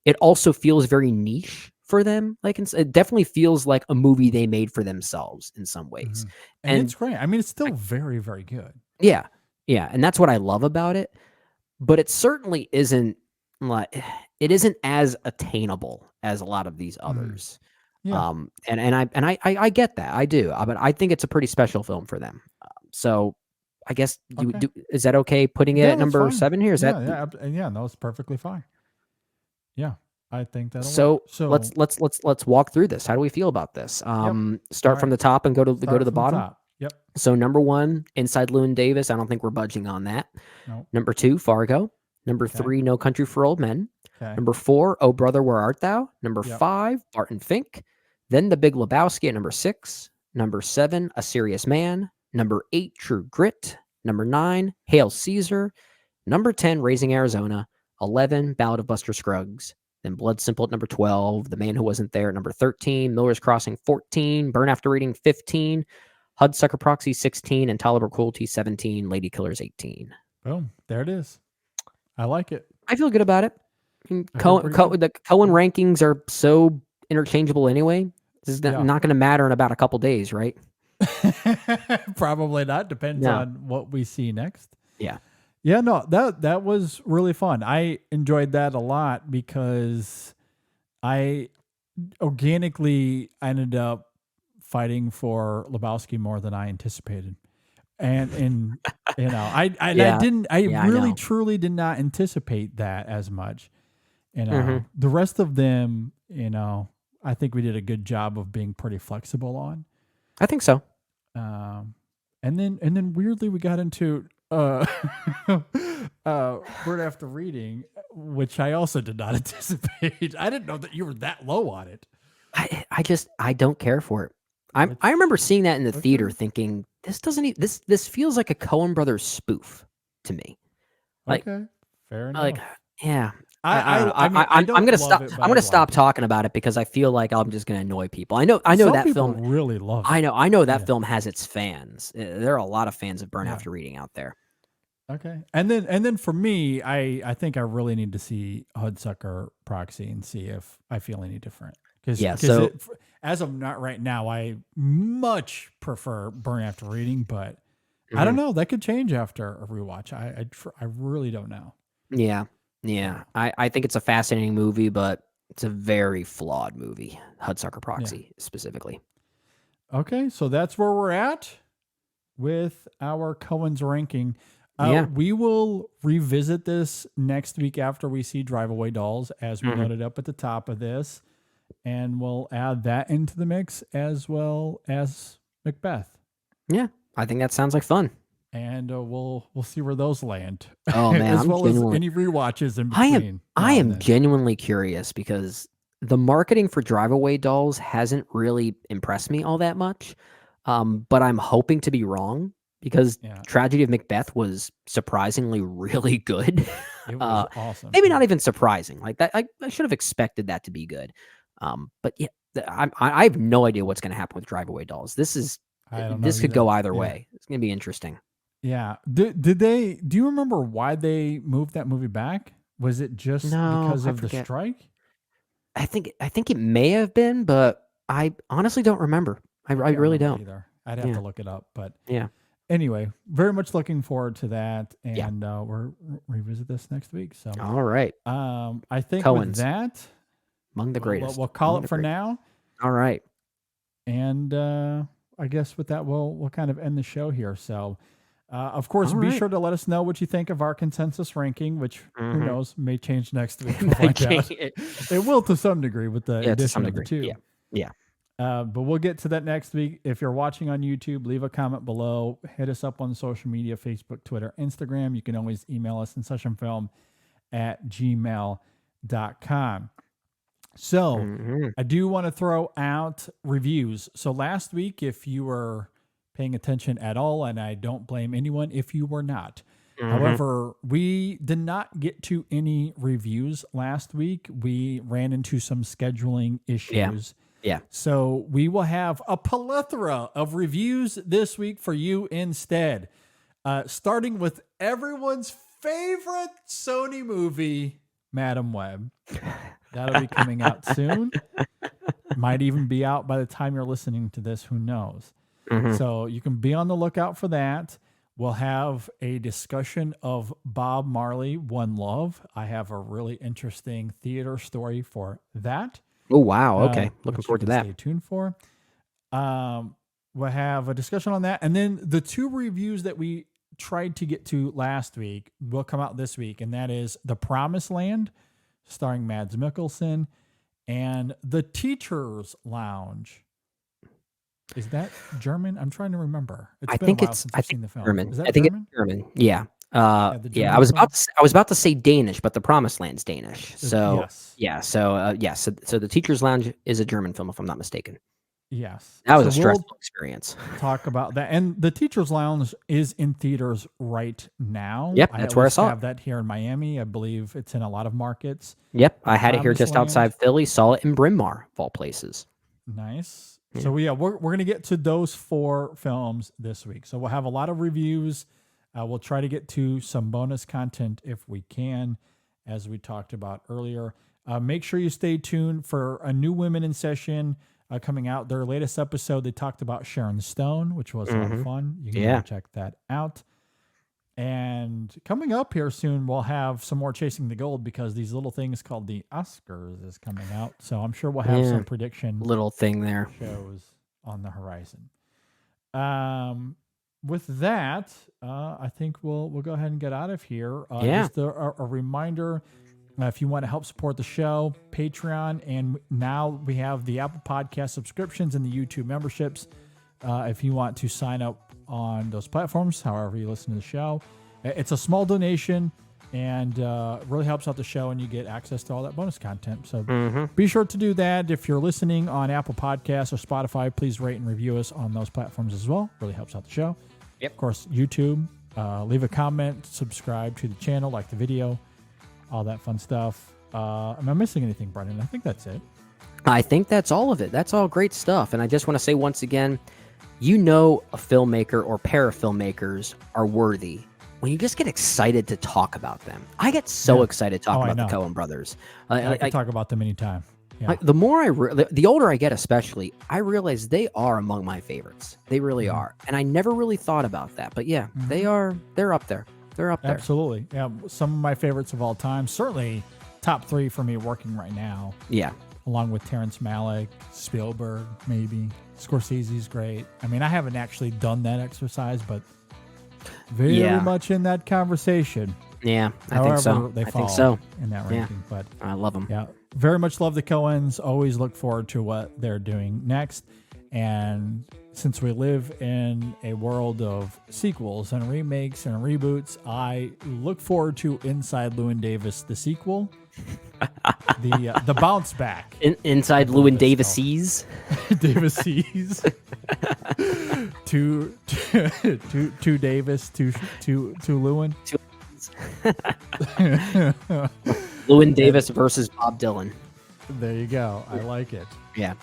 it also feels very niche for them. Like, it definitely feels like a movie they made for themselves in some ways. Mm-hmm. And it's great. I mean, it's still very, very good. Yeah. Yeah. And that's what I love about it. But it certainly isn't as attainable as a lot of these others. Yeah. And I get that. I do. But I think it's a pretty special film for them. So I guess is that okay putting it at number 7 here? Yeah, no, it's perfectly fine. Yeah. I think that'll so work. let's walk through this. How do we feel about this? Start from the top and go to the bottom. Yep. So number 1, Inside Llewyn Davis. I don't think we're budging on that. Nope. Number 2, Fargo. Number 3, No Country for Old Men. Okay. Number 4, Oh Brother, Where Art Thou? Number 5, Barton Fink. Then The Big Lebowski at number 6. Number 7, A Serious Man. Number 8, True Grit. Number 9, Hail Caesar. Number 10, Raising Arizona. 11, Ballad of Buster Scruggs. Then Blood Simple at number 12, The Man Who Wasn't There at number 13, Miller's Crossing 14, Burn After Reading 15, Hudsucker Proxy 16, Intolerable Cruelty 17, Lady Killers 18. Boom. There it is. I like it. I feel good about it. The Coen rankings are so interchangeable anyway. This is not going to matter in about a couple days, right? Probably not. Depends on what we see next. Yeah. Yeah, no, that was really fun. I enjoyed that a lot because I organically ended up fighting for Lebowski more than I anticipated. And you know, I really truly did not anticipate that as much. You know, the rest of them, you know, I think we did a good job of being pretty flexible on. I think so. And then weirdly we got into Word After Reading, which I also did not anticipate. I didn't know that you were that low on it. I don't care for it. I remember seeing that in the theater thinking, this feels like a Coen Brothers spoof to me. Like, okay, fair enough. Like, yeah. I'm gonna stop. I'm gonna stop talking about it because I feel like I'm just gonna annoy people. I know that film really love it. I know that film has its fans. There are a lot of fans of Burn After Reading out there. Okay, and then for me, I think I really need to see Hudsucker Proxy and see if I feel any different. Because as of not right now, I much prefer Burn After Reading, but I don't know. That could change after a rewatch. I really don't know. Yeah. I think it's a fascinating movie, but It's a very flawed movie. Hudsucker Proxy specifically. Okay, so that's where we're at with our Coen's ranking. Yeah. We will revisit this next week after we see Drive Away Dolls, as we noted up at the top of this, and we'll add that into the mix as well as Macbeth. Yeah, I think that sounds like fun. And we'll see where those land. Oh man, as I'm well as genuinely- any rewatches in I between. am genuinely curious because the marketing for Drive Away Dolls hasn't really impressed me all that much. But I'm hoping to be wrong because Tragedy of Macbeth was surprisingly really good. It was awesome. Maybe not even surprising. Like that, I should have expected that to be good. But yeah, I have no idea what's going to happen with Drive Away Dolls. This could go either way. It's going to be interesting. Yeah. Do you remember why they moved that movie back? Was it just because of the strike? I think it may have been, but I honestly don't remember. I really don't. Either. I'd have to look it up, but yeah. Anyway, very much looking forward to that, and we'll revisit this next week. So, all right. I think Coens. with that, among the greatest. We'll call it for now. All right. And I guess with that, we'll kind of end the show here. So, of course, be sure to let us know what you think of our consensus ranking, which who knows may change next week. It will to some degree with the addition of the two. Yeah. But we'll get to that next week. If you're watching on YouTube, leave a comment below. Hit us up on social media, Facebook, Twitter, Instagram. You can always email us InSessionFilm@gmail.com. So I do want to throw out reviews. So last week, if you were paying attention at all, and I don't blame anyone if you were not. However, we did not get to any reviews last week. We ran into some scheduling issues. Yeah. So we will have a plethora of reviews this week for you instead. Starting with everyone's favorite Sony movie, Madam Web. That'll be coming out soon. Might even be out by the time you're listening to this. Who knows? So you can be on the lookout for that. We'll have a discussion of Bob Marley, One Love. I have a really interesting theater story for that. Oh, wow. Okay. Looking forward to that. Stay tuned for. We'll have a discussion on that. And then the two reviews that we tried to get to last week will come out this week. And that is The Promised Land, starring Mads Mikkelsen, and The Teacher's Lounge. Is that German? I'm trying to remember. I think it's German. Is that I think German? it's German. Yeah. I was about to say Danish, but The Promised Land's Danish. So So The Teacher's Lounge is a German film, if I'm not mistaken. Yes, that was a stressful experience. Talk about that, and The Teacher's Lounge is in theaters right now. Yep, that's where I saw it. Have that here in Miami. I believe it's in a lot of markets. Yep, I had it here just outside Philly. Saw it in Bryn Mawr, of all places. Nice. So we're going to get to those 4 films this week. So we'll have a lot of reviews. We'll try to get to some bonus content if we can, as we talked about earlier. Make sure you stay tuned for a new Women in Session coming out. Their latest episode, they talked about Sharon Stone, which was a lot of fun. You can go check that out. And coming up here soon, we'll have some more Chasing the Gold because these little things called the Oscars is coming out. So I'm sure we'll have some prediction little thing there shows on the horizon. With that, I think we'll go ahead and get out of here. Just a reminder, if you want to help support the show, Patreon, and now we have the Apple Podcast subscriptions and the YouTube memberships. If you want to sign up on those platforms, however you listen to the show, it's a small donation and really helps out the show, and you get access to all that bonus content. So be sure to do that. If you're listening on Apple Podcasts or Spotify, please rate and review us on those platforms as well. Really helps out the show. Yep. Of course, YouTube, leave a comment, subscribe to the channel, like the video, all that fun stuff. Am I missing anything, Brendan? I think that's it. I think that's all of it. That's all great stuff. And I just want to say once again, a filmmaker or pair of filmmakers are worthy when you just get excited to talk about them. I get so excited talking about the Coen brothers. I can talk about them anytime. Yeah. The more the older I get, especially, I realize they are among my favorites. They really are, and I never really thought about that. But yeah, they're up there. They're up there. Absolutely. Yeah, some of my favorites of all time. Certainly top 3 for me working right now, Yeah. along with Terrence Malick, Spielberg, maybe. Scorsese's great. I mean, I haven't actually done that exercise, but very much in that conversation. Yeah, I However, think so. They I think fall so. in that Yeah. ranking, but I love them. yeah, very much love the Coens. Always look forward to what they're doing next. And since we live in a world of sequels and remakes and reboots, I look forward to Inside Llewyn Davis, the sequel, the bounce back. Inside Llewyn Davis-E's. Davis-E's. two Davis, two Llewyn. Llewyn Davis versus Bob Dylan. There you go. I like it. Yeah.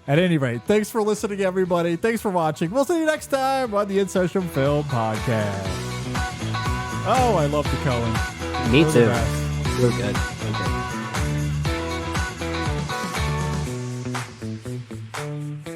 At any rate, thanks for listening, everybody. Thanks for watching. We'll see you next time on the InSession Film Podcast. Oh, I love the Coen. Me They're too. the best. Real good. Real good.